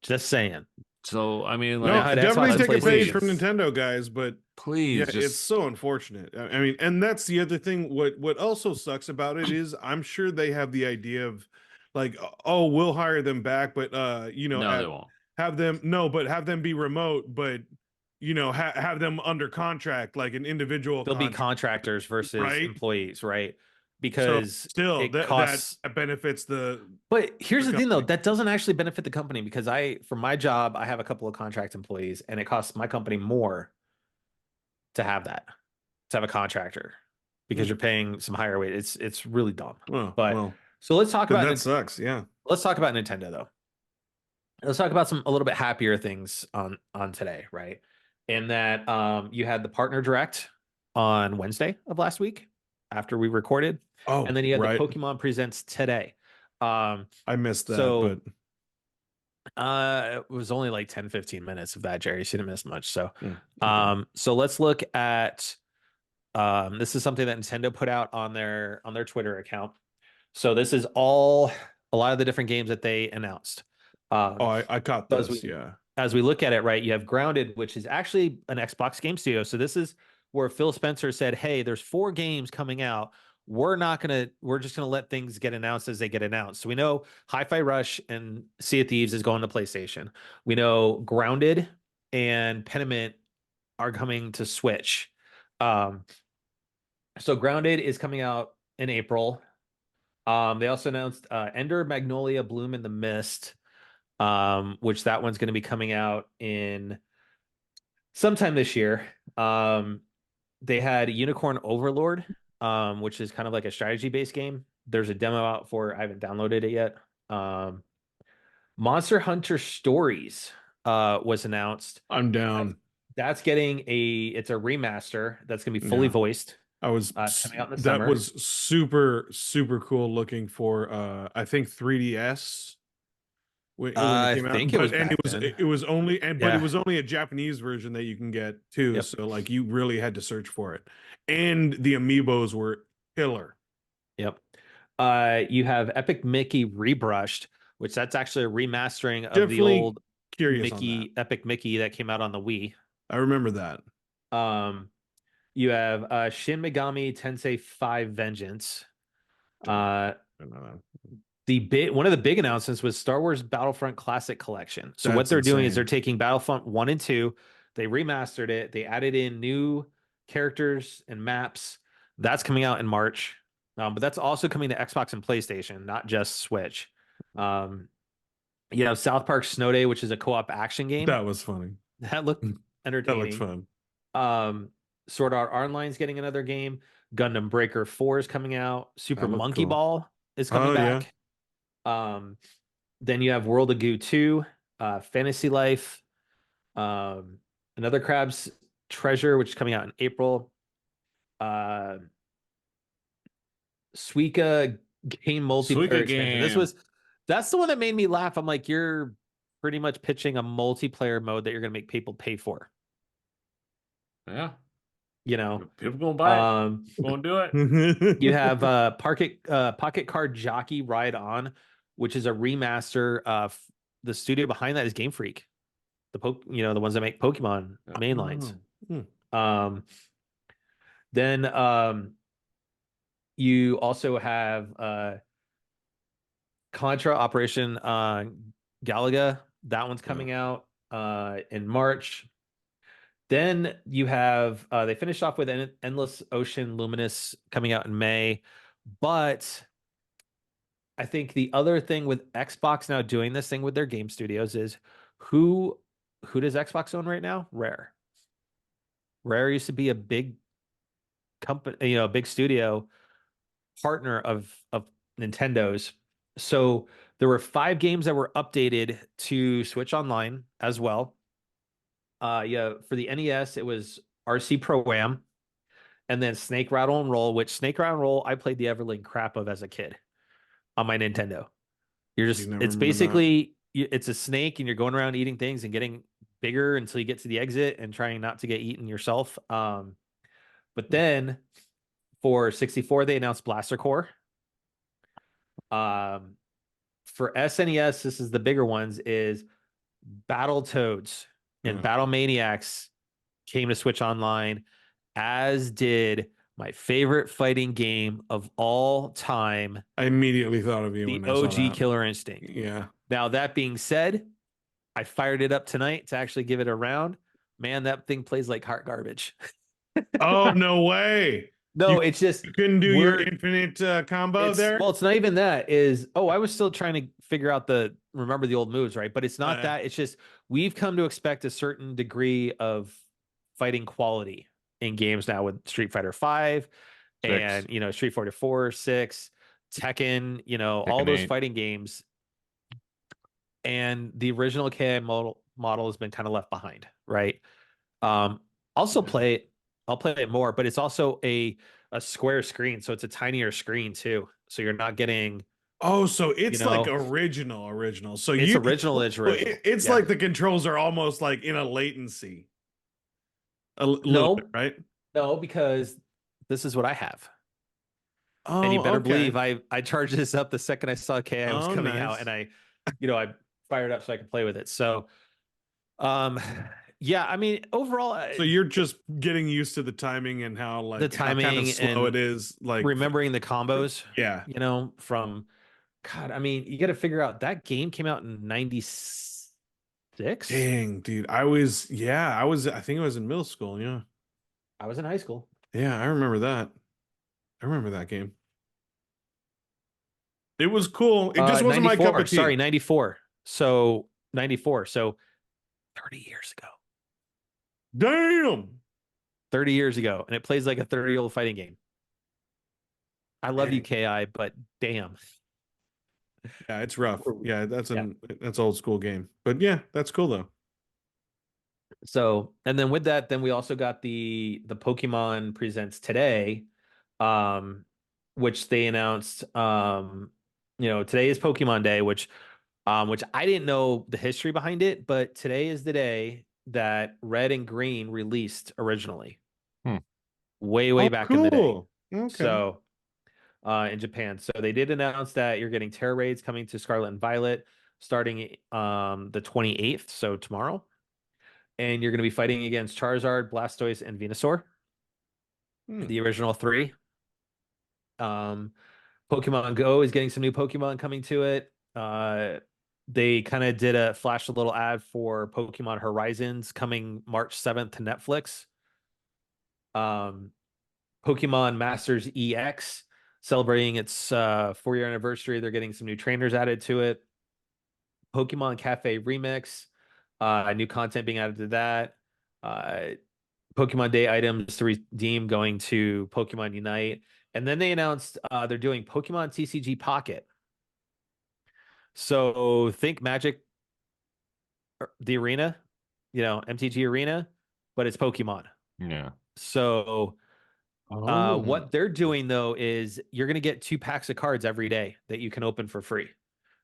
Just saying. So I mean, No, like, how Xbox definitely and take a page PlayStation. from Nintendo, guys, but please, yeah, just it's so unfortunate. I mean, and that's the other thing. What also sucks about it is I'm sure they have the idea of like, oh, we'll hire them back, but no, they won't. have them be remote, but have them under contract like an individual. They'll be contract. contractors versus Right? employees, right? So Because still it that costs. benefits the. But here's the thing, though, company. that doesn't actually benefit the company because for my job, I have a couple of contract employees, and it costs my company more to have a contractor because you're paying some higher wage. It's really dumb. Well, But so let's talk then about that sucks. Yeah. let's talk about Nintendo though. Let's talk about some a little bit happier things on today, right? In that you had the partner direct on Wednesday of last week after we recorded, Oh, and then you had right. the Pokemon Presents today. I missed that, so- but It was only like 10-15 minutes of that, Jerry. So you didn't miss much. So okay. so let's look at this is something that Nintendo put out on their Twitter account. So this is a lot of the different games that they announced. I caught so this. Yeah. As we look at it, right, you have Grounded, which is actually an Xbox game studio. So this is where Phil Spencer said, hey, there's 4 games coming out we're just gonna let things get announced as they get announced. So we know Hi-Fi Rush and Sea of Thieves is going to PlayStation. We know Grounded and Pentiment are coming to Switch. Um, so Grounded is coming out in April. They also announced Ender, Magnolia, Bloom in the Mist, which that one's going to be coming out in sometime this year. They had Unicorn Overlord, which is kind of like a strategy based game. There's a demo out for it. I haven't downloaded it yet. Um, Monster Hunter Stories was announced. I'm That's, down. that's getting it's a remaster that's gonna be fully Yeah. voiced. I was It's coming out in the that summer. was super super cool looking for I think 3DS when it I came out, think it was but and back then. it was only and but it Yeah. was only a Japanese version that you can get too, Yep. so like you really had to search for it. And the amiibos were killer. Yep. You have Epic Mickey Rebrushed, which that's actually a remastering of the Definitely old curious on that. Mickey Epic Mickey that came out on the Wii. I remember that. Um, you have Shin Megami Tensei 5 Vengeance. Didn't, Uh, didn't know that. one of the big announcements was Star Wars Battlefront Classic Collection. So what That's they're doing is they're insane. taking Battlefront 1 and 2, they remastered it, they added in new characters and maps. That's coming out in March. But that's also coming to Xbox and PlayStation, not just Switch. Um, South Park Snow Day, which is a co-op action game. That was funny. That looked That looks entertaining. fun. Sword Art Online's getting another game. Gundam Breaker 4 is coming out. Super That looked Monkey cool. Ball is coming Oh yeah. back. Um, then you have World of Goo 2, Fantasy Life, um, another Crab's Treasure, which is coming out in April. Uh, Suika game multiplayer Suika expansion. game. That's the one that made me laugh. I'm like, you're pretty much pitching a multiplayer mode that you're gonna make people pay for. Yeah. You know, People gonna buy it. um, Gonna do it. you have Pocket Card Jockey Ride On, which is a remaster of the studio behind that is Game Freak, the ones that make Pokemon mainlines. Oh. Um, then you also have Contra Operation Galaga. That one's coming out in March. Then you have they finished off with Endless Ocean Luminous coming out in May, but I think the other thing with Xbox now doing this thing with their game studios is who who does Xbox own right now? Rare. Rare used to be a big company, a big studio partner of Nintendo's. So there were 5 games that were updated to Switch Online as well. Yeah, for the NES, it was RC Pro-Am, and then Snake Rattle and Roll, which Snake Rattle and Roll I played the Everling crap of as a kid on my Nintendo. Do never It's remember that. basically it's a snake and you're going around eating things and getting bigger until you get to the exit and trying not to get eaten yourself. But then for 64 they announced Blaster Core. Um, for SNES, this is the bigger ones, is Battle Toads and Yeah. Battle Maniacs came to Switch Online, as did my favorite fighting game of all time, I immediately thought of you the when I saw OG that. Killer Instinct. Yeah. Now, that being said, I fired it up tonight to actually give it a round. Man, that thing plays like hot garbage. Oh no way. You No, it's just couldn't do your we're infinite combo it's there. well, it's not even that. I was still trying to figure out remember the old moves, right? But it's not Yeah. that. It's just we've come to expect a certain degree of fighting quality in games now with Street Fighter 5 6. and Street Fighter 4, 6, Tekken, all Tekken those 8. fighting games. And the original KI model has been kind of left behind, right? Um, also I'll play it more, but it's also a square screen, so it's a tinier screen too. So you're not getting, Oh, so you it's like know, original. So it's you original. it's Yeah. like the controls are almost like in a latency. Little bit, No, right? no, because this is what I have. And you Oh, better okay. believe I charged this up the second I saw KI was Oh, coming out, nice. and I fired up so I could play with it. So, um, Yeah, I mean, overall, So you're just getting used to the timing and how the how kind of timing slow it and is. Like, remembering the combos, yeah. from God, I mean, you got to figure out that game came out in 96. Dang, dude. I think I was in middle school. Yeah. I was in high school. Yeah, I remember that. I remember that game. It was cool. It just wasn't my cup 94. of Sorry, tea. 94. So 94. So 30 years ago. Damn. 30 years ago. And it plays like a 30-year-old fighting game. I love you, Dang. KI, but damn. Yeah, it's rough. Yeah, Yeah. that's old school game. But yeah, that's cool though. So, and then with that, then we also got the Pokemon Presents today, um, which they announced. Today is Pokemon Day, which I didn't know the history behind it, but today is the day that Red and Green released originally, Hmm. way, Oh, way back in the day. cool. Okay. So, in Japan, so they did announce that you're getting Terra raids coming to Scarlet and Violet starting the 28th, so tomorrow, and you're going to be fighting against Charizard, Blastoise, and Venusaur, Hmm. the original three. Um, Pokemon Go is getting some new Pokemon coming to it. They kind of did flash a little ad for Pokemon Horizons coming March 7th to Netflix. Um, Pokemon Masters EX celebrating its 4-year anniversary. They're getting some new trainers added to it. Pokemon Cafe Remix, new content being added to that. Uh, Pokemon Day items to redeem going to Pokemon Unite. And then they announced they're doing Pokemon TCG Pocket. So think Magic, the arena, MTG Arena, but it's Pokemon. Yeah. So Oh. what they're doing though is you're going to get 2 packs of cards every day that you can open for free.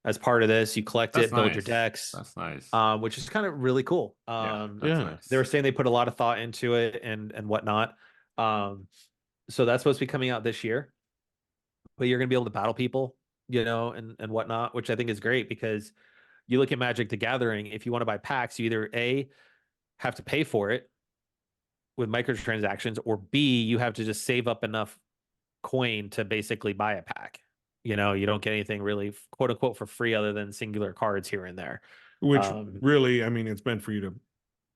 As part of this, you collect That's it, build your nice. decks, That's nice. which is kind of really cool. Yeah, that's Yeah. They were nice. saying they put a lot of thought into it and whatnot. Um, so that's supposed to be coming out this year, but you're going to be able to battle people, and whatnot, which I think is great because you look at Magic the Gathering. If you want to buy packs, you either A, have to pay for it with microtransactions, or B, you have to just save up enough coin to basically buy a pack. You don't get anything really quote unquote for free other than singular cards here and there. Which Um, really, I mean, it's meant for you to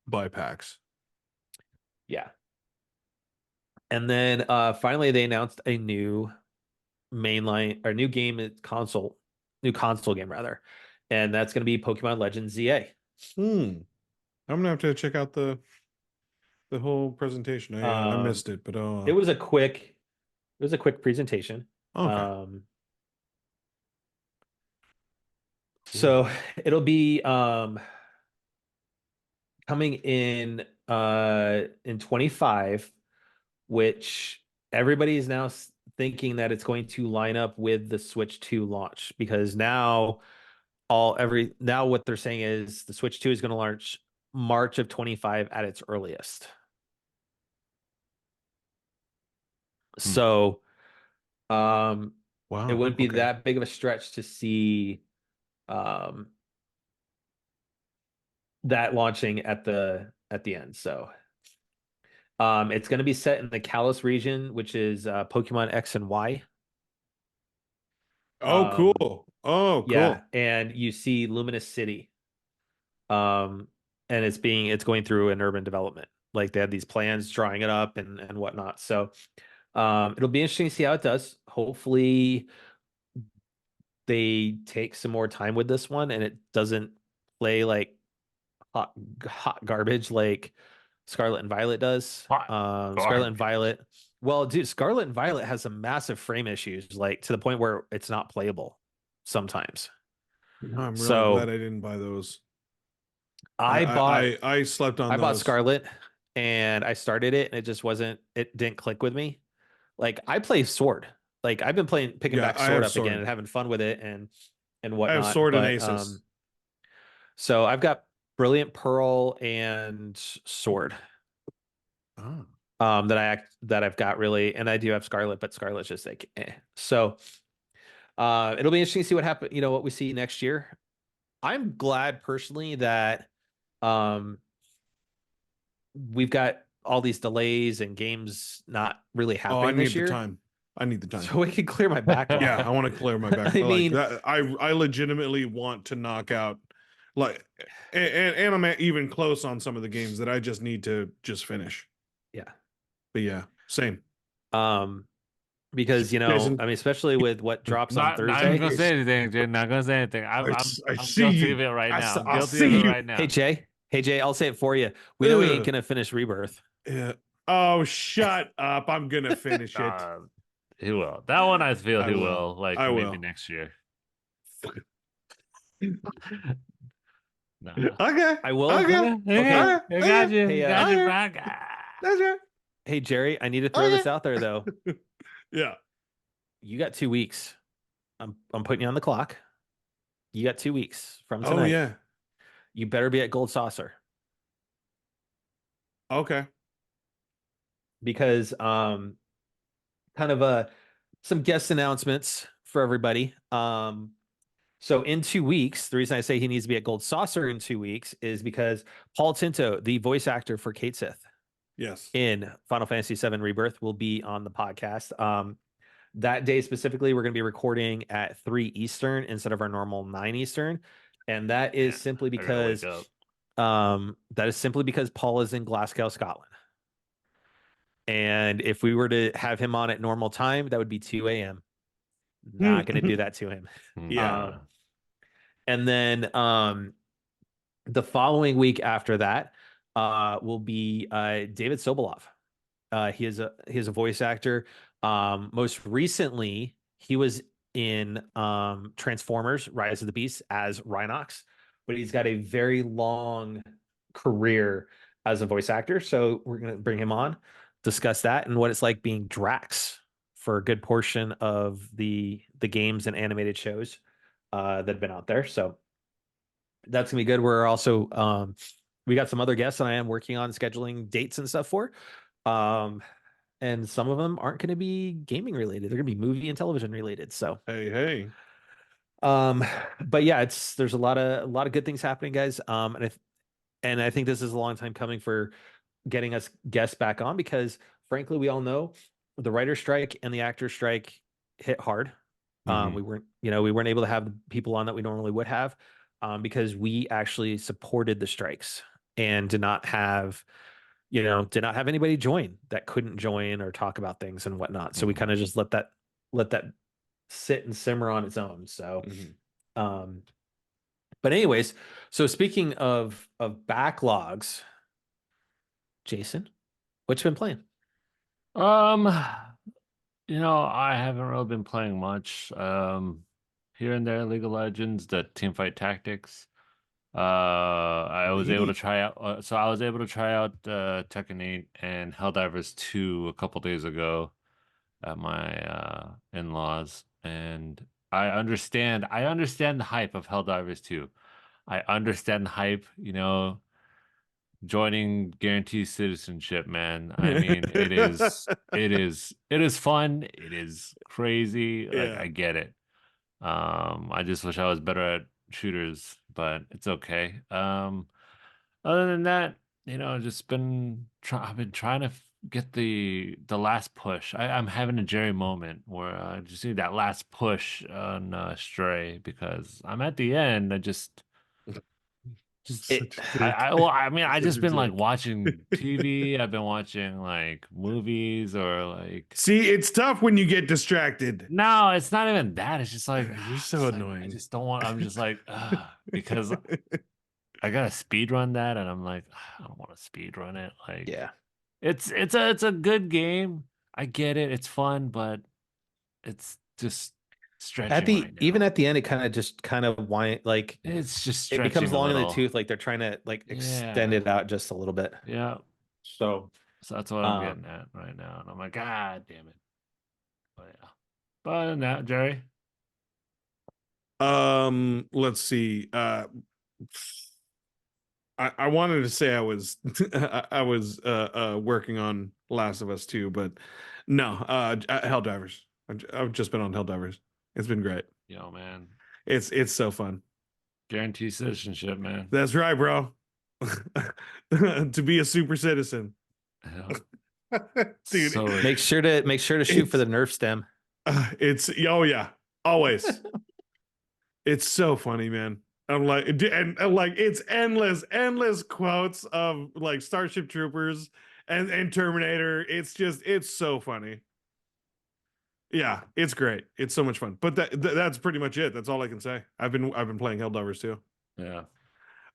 buy packs. yeah. And then finally they announced a new mainline or new game console, new console game rather. And that's going to be Pokemon Legends ZA. Hmm. I'm gonna have to check out the whole presentation. I Um, missed it, but it was a quick presentation. okay. Um, Cool. so it'll be coming in 25, which everybody is now thinking that it's going to line up with the Switch 2 launch because now what they're saying is the Switch 2 is going to launch March of 25 at its earliest. Hmm. So um it Wow. wouldn't be Okay. that big of a stretch to see um that launching at the end. So it's going to be set in the Kalos region, which is Pokemon X and Y. Oh, Um cool. Oh, yeah, cool. and you see Luminous City. Um and it's going through an urban development. Like they had these plans drawing it up and whatnot. So it'll be interesting to see how it does. Hopefully they take some more time with this one and it doesn't play like hot hot garbage like Scarlet and Violet does. Hot Scarlet and garbage. Violet. Well, dude, Scarlet and Violet has some massive frame issues, like to the point where it's not playable sometimes. I'm really glad So I didn't buy those. I bought I slept on I bought those. Scarlet and I started it and it didn't click with me. Like I play Sword. Like I've been picking Yeah, back I Sword have up again sword. and having fun with it and I have whatnot. sword and But aces. so I've got Brilliant Pearl and Sword. Oh. That I've got really, and I do have Scarlet, but Scarlet's just like So it'll be interesting to see what happen, what we see next year. I'm glad personally that um we've got all these delays and games not really Oh, I happening this need the year, time. I need the time. so we can clear my backlog. Yeah, I want to clear my back. I Like mean, that, I legitimately want to knock out, like, and I'm even close on some of the games that I just need to just finish. yeah. But yeah, same. Um, because Jason, I mean, especially with what drops on Not even gonna Thursday. say anything, dude. Not gonna say anything. I I'm see guilty you. of it right now. I'm I guilty of see it you. right Hey now. Jay, hey Jay, I'll say it for you. We know he ain't Ugh. gonna finish Rebirth. Yeah. Oh, shut up. I'm gonna finish it. Uh, he will. That one I feel I he will. will, like I maybe will. next year. Nah. Okay. I will. Okay. Okay, Okay. okay. I got Okay. you. Hey, Got your Okay. back. Ah. That's right. hey Jerry, I need to throw Okay. this out there though. Yeah. You got 2 weeks. I'm putting you on the clock. You got 2 weeks from Oh tonight. yeah. You better be at Gold Saucer Okay. because kind of some guest announcements for everybody. So in 2 weeks, the reason I say he needs to be at Gold Saucer in 2 weeks is because Paul Tinto, the voice actor for Kate Sith Yes. in Final Fantasy VII Rebirth, will be on the podcast. That day specifically, we're going to be recording at 3 Eastern instead of our normal 9 Eastern. And that is Man, simply I gotta wake because up. Paul is in Glasgow, Scotland. And if we were to have him on at normal time, that would be 2 a.m. Not going to do that to him. Yeah. Nah. And then the following week after that will be David Sobolov. He is a voice actor. Most recently, he was in Transformers: Rise of the Beast as Rhinox, but he's got a very long career as a voice actor. So we're gonna bring him on, discuss that and what it's like being Drax for a good portion of the games and animated shows that have been out there. So that's gonna be good. We're also we got some other guests and I am working on scheduling dates and stuff for. Um, and some of them aren't going to be gaming related. They're going to be movie and television related. So, Hey, hey. um, but yeah, there's a lot of good things happening, guys. And I think this is a long time coming for getting us guests back on because frankly, we all know the writer strike and the actor strike hit hard. Mhm. We weren't able to have the people on that we normally would have, because we actually supported the strikes and did not have anybody join that couldn't join or talk about things and whatnot. So we Mhm. kind of just let that sit and simmer on its own. So, Mhm. um, but anyways, so speaking of backlogs, Jason, what you been playing? Um, I haven't really been playing much. Here and there, League of Legends, the Teamfight Tactics. I was able to Neat. try out. So I was able to try out Tekken 8 and Helldivers 2 a couple days ago at my in-laws, and I understand the hype of Helldivers 2. I understand the hype, joining guarantees citizenship, man. I mean, it is fun. It is crazy. Like, Yeah. I get it. I just wish I was better at shooters, but it's okay. Other than that, I've been trying to get the last push. I'm having a Jerry moment where I just need that last push on Stray because I'm at the end. Such It a dick. Well, I mean, I Such just a been like dick. watching TV. I've been watching like movies or like. See, it's tough when you get distracted. No, it's not even that. It's just like, You're so it's like I annoying. just don't want. I'm just like, because I gotta speed run that, and I'm like, I don't want to speed run it. Like, yeah. it's a good game. I get it. It's fun, but it's just At stretching the right even now. at the end, it kind of wind like It's just it becomes stretching a long in the little. tooth, like they're trying to like extend Yeah, it out just a little bit. yeah. So, So that's what I'm um, getting at right now, and I'm like, God damn it. But yeah. But other than that, Jerry. Let's see. I wanted to say I was I was working on Last of Us 2, but no, Helldivers. I've just been on Helldivers. It's been great. Man. It's so fun. Guarantee citizenship, man. That's right, bro. to be a super citizen. Yeah. Dude, So Make sure to shoot for it's the Nerf stem. it's oh yeah, always. It's so funny, man. I'm like, and like it's endless quotes of like Starship Troopers and Terminator. It's so funny. Yeah, it's great. It's so much fun. But that's pretty much it. That's all I can say. I've been playing Helldivers too. yeah.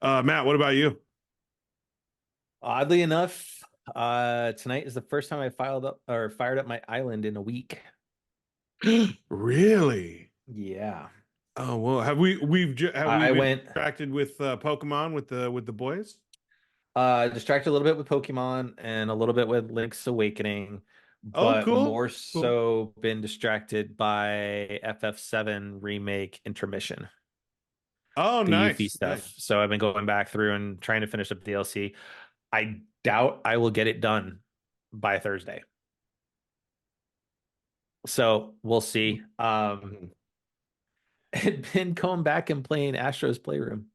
Matt, what about you? Oddly enough, tonight is the first time I fired up my island in a week. Really? Yeah. Oh well, have we I been went distracted with Pokemon with the boys? distracted a little bit with Pokemon and a little bit with Link's Awakening, Oh, but cool, more cool. so been distracted by FF7 remake intermission, Oh, the Yuffie nice, stuff. nice. So I've been going back through and trying to finish up DLC. I doubt I will get it done by Thursday. So we'll see. Mhm. I'd been going back and playing Astro's Playroom.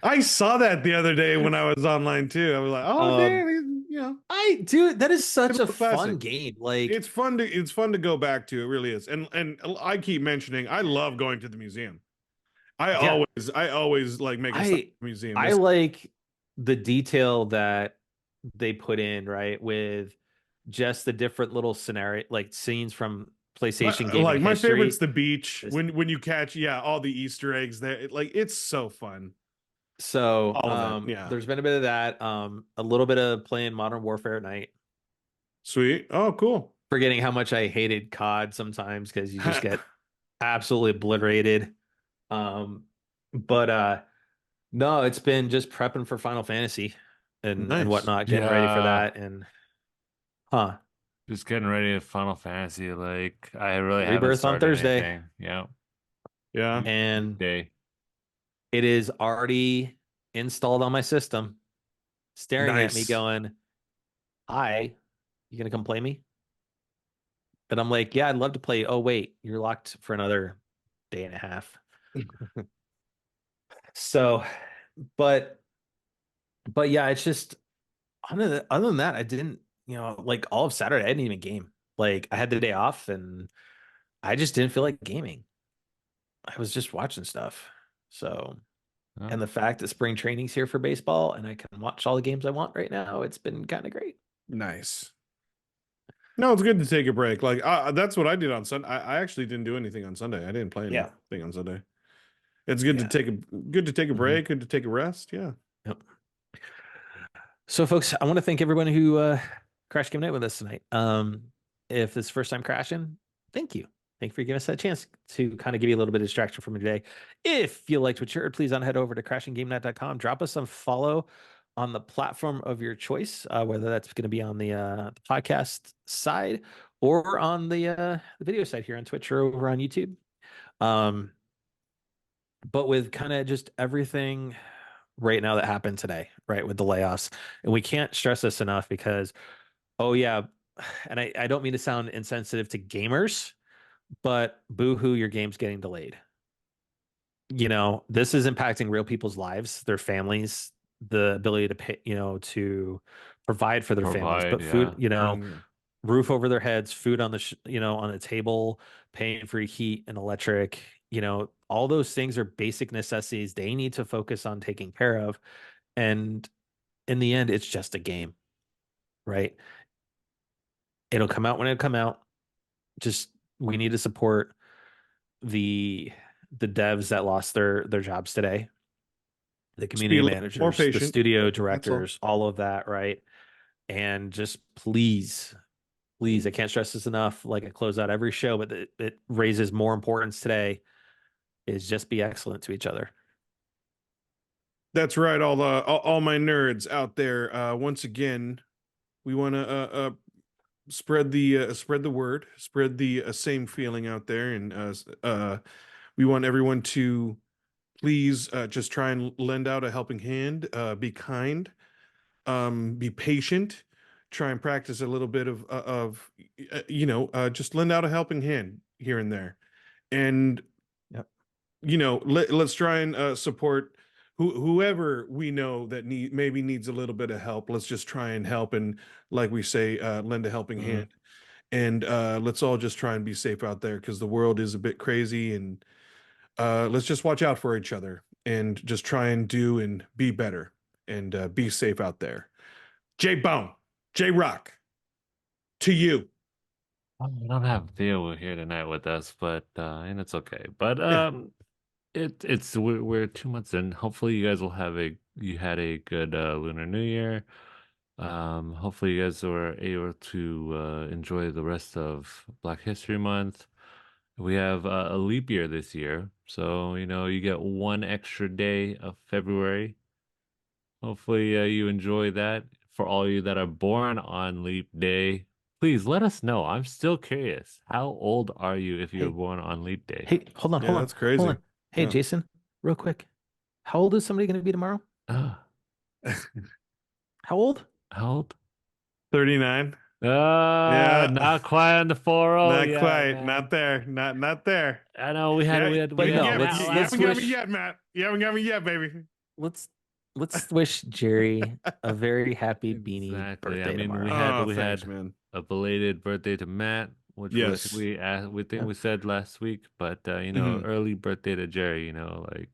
I saw that the other day when I was online too. I was like, oh Um, damn, you know, dude, that is good such a little classic. fun game. Like, It's fun to go back to. It really is. And I keep mentioning I love going to the museum. yeah, I always like make a stop I at the museum. I It's like the detail that they put in, right? With just the different little scenario, like scenes from PlayStation gaming my favorite's history. the beach Just- when you catch all the Easter eggs there. Like it's so fun. So, All of it. Yeah. there's been a bit of that. A little bit of playing Modern Warfare at night. Sweet. Oh, cool. Forgetting how much I hated COD sometimes because you just get absolutely obliterated. Um, but no, it's been just prepping for Final Fantasy and Nice. whatnot, getting ready for Yeah. that. And huh, Just getting ready to Final Fantasy. Like I really haven't Rebirth on started Thursday, anything. Yeah. Yeah. and Day. it is already installed on my system, staring at me, Nice. going, "Hi, you gonna come play me?" And I'm like, "Yeah, I'd love to play." Oh wait, you're locked for another day and a half. So, but yeah, it's just other than that, I didn't, like all of Saturday, I didn't even game. Like I had the day off and I just didn't feel like gaming. I was just watching stuff. So, Yeah. and the fact that spring training's here for baseball and I can watch all the games I want right now, it's been kind of great. Nice. No, it's good to take a break. Like that's what I did on Sunday. I actually didn't do anything on Sunday. I didn't play Yeah. anything on Sunday. It's good to Yeah. take a Mhm. break, good to take a rest. Yeah. Yep. So, folks, I want to thank everyone who crashed game night with us tonight. If this is first time crashing, thank you. Thank you for giving us that chance to kind of give you a little bit of distraction from your day. If you liked what you heard, please on head over to crashinggamenight.com. Drop us some follow on the platform of your choice, whether that's going to be on the podcast side or on the video side here on Twitch or over on YouTube. Um, but with kind of just everything right now that happened today, right, with the layoffs. And we can't stress this enough because, oh, yeah. And I don't mean to sound insensitive to gamers, but boohoo, your game's getting delayed. This is impacting real people's lives, their families, the ability to pay, to provide for their families, Provide. but food, Yeah. Mm. roof over their heads, food on on the table, paying for heat and electric, all those things are basic necessities they need to focus on taking care of. And in the end, it's just a game, right? It'll come out when it come out. Just we need to support the devs that lost their jobs today, the Just be community a little more managers, the patient. studio That's all. directors, all of that, right? And just please, please, I can't stress this enough. Like I close out every show, but it raises more importance today is just be excellent to each other. That's right, all my nerds out there. Once again, we want to spread the word, spread the same feeling out there, and we want everyone to please just try and lend out a helping hand. Be kind, be patient. Try and practice a little bit of just lend out a helping hand here and there, and Yep. let's try and support whoever we know that maybe needs a little bit of help, let's just try and help, and like we say, lend a helping Mhm. hand. And let's all just try and be safe out there, because the world is a bit crazy. And let's just watch out for each other and just try and do and be better, and be safe out there. J Bone, J Rock, to you. We don't have Theo here tonight with us, but and it's okay. But Yeah. we're 2 months in. Hopefully you had a good Lunar New Year. Hopefully you guys were able to enjoy the rest of Black History Month. We have a leap year this year, so you get one extra day of February. Hopefully you enjoy that. For all you that are born on leap day, please let us know. I'm still curious. How old are you if you were Hey, born on leap day? hey, hold on, Yeah, hold on, that's hold crazy. on. Hey, Yeah. Jason, real quick. How old is somebody going to be tomorrow? Ah, How old? how old? 39. Yeah. Not quite on the 40 Not yet, quite. Not man. there. Not there. I know Yeah. we But had no, Yeah, Matt you let's haven't last got me wish week. yet, Matt. You haven't got me yet, baby. let's let's wish Jerry a very happy beanie Exactly. I birthday mean, tomorrow. Oh, we thanks, had man. a belated birthday to Matt, which Yes. we think Yep. we said last week, but Hmm. early birthday to Jerry, like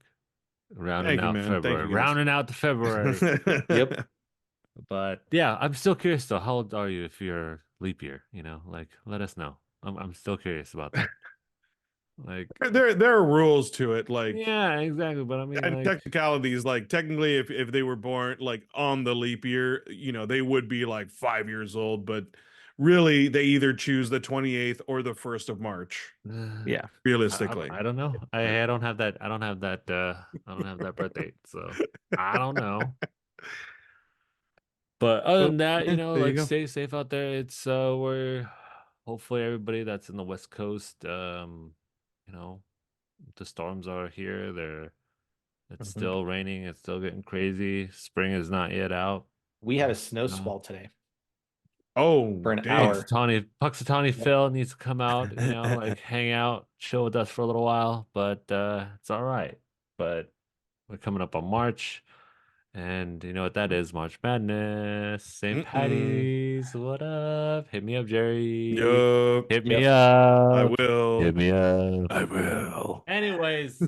rounding Thank you, out man. Thank February, you, guys. rounding out the February. Yep. But yeah, I'm still curious though. How old are you if you're leap year? Like let us know. I'm still curious about that. Like, There are rules to it, like, yeah, exactly. But I mean, and like, technicalities. Like, technically, if they were born like on the leap year, they would be like 5 years old. But really, they either choose the 28th or the 1st of March. Yeah. Realistically. I don't know. I don't have that. I don't have that. I don't have that birth date, so I don't know. But other Well, than that, yeah, there you like go. stay safe out there. It's we're hopefully everybody that's in the West Coast, you know, the storms are here. It's Mhm. still raining. It's still getting crazy. Spring is not yet out. We had a Uh, snow today Oh, for an damn. hour. Puxatawny Yep. Phil needs to come out, like hang out, chill with us for a little while. But it's all right. But we're coming up on March. And you know what that is? March Madness, St. Mm-mm. Patty's. What up? Hit me up, Jerry. Yup. Hit me Yep. I up. Hit will. me up. I will. Anyways,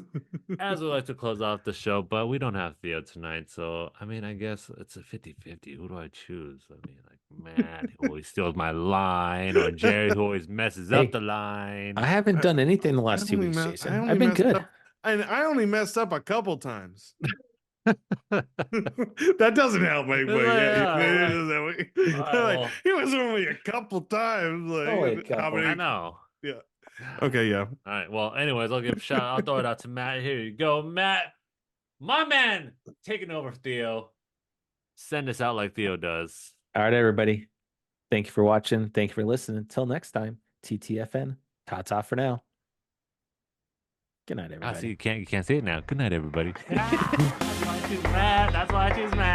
as we like to close off the show, but we don't have Theo tonight. So, I mean, I guess it's a 50-50. Who do I choose? I mean, like Matt, who always steals my line, or Jerry, who always messes up Hey, the line. I haven't I, done anything the I last two only weeks, me- I Jason. only I've been messed good. up, and I only messed up a couple times. That doesn't help It's anybody. like, Yeah, yeah, all right. All right, like, well, it was only a couple times. Only a Like, how couple. I many? know. Yeah. All Okay. Yeah. right. Well, anyways, I'll give a shout. I'll throw it out to Matt. Here you go, Matt. My man, taking over Theo. Send us out like Theo does. All right, everybody. Thank you for watching. Thank you for listening. Until next time, TTFN. Ta-ta for now. Good night, I see everybody. you can't see it now. Good night, everybody. That's why I choose Matt. That's why I choose Matt.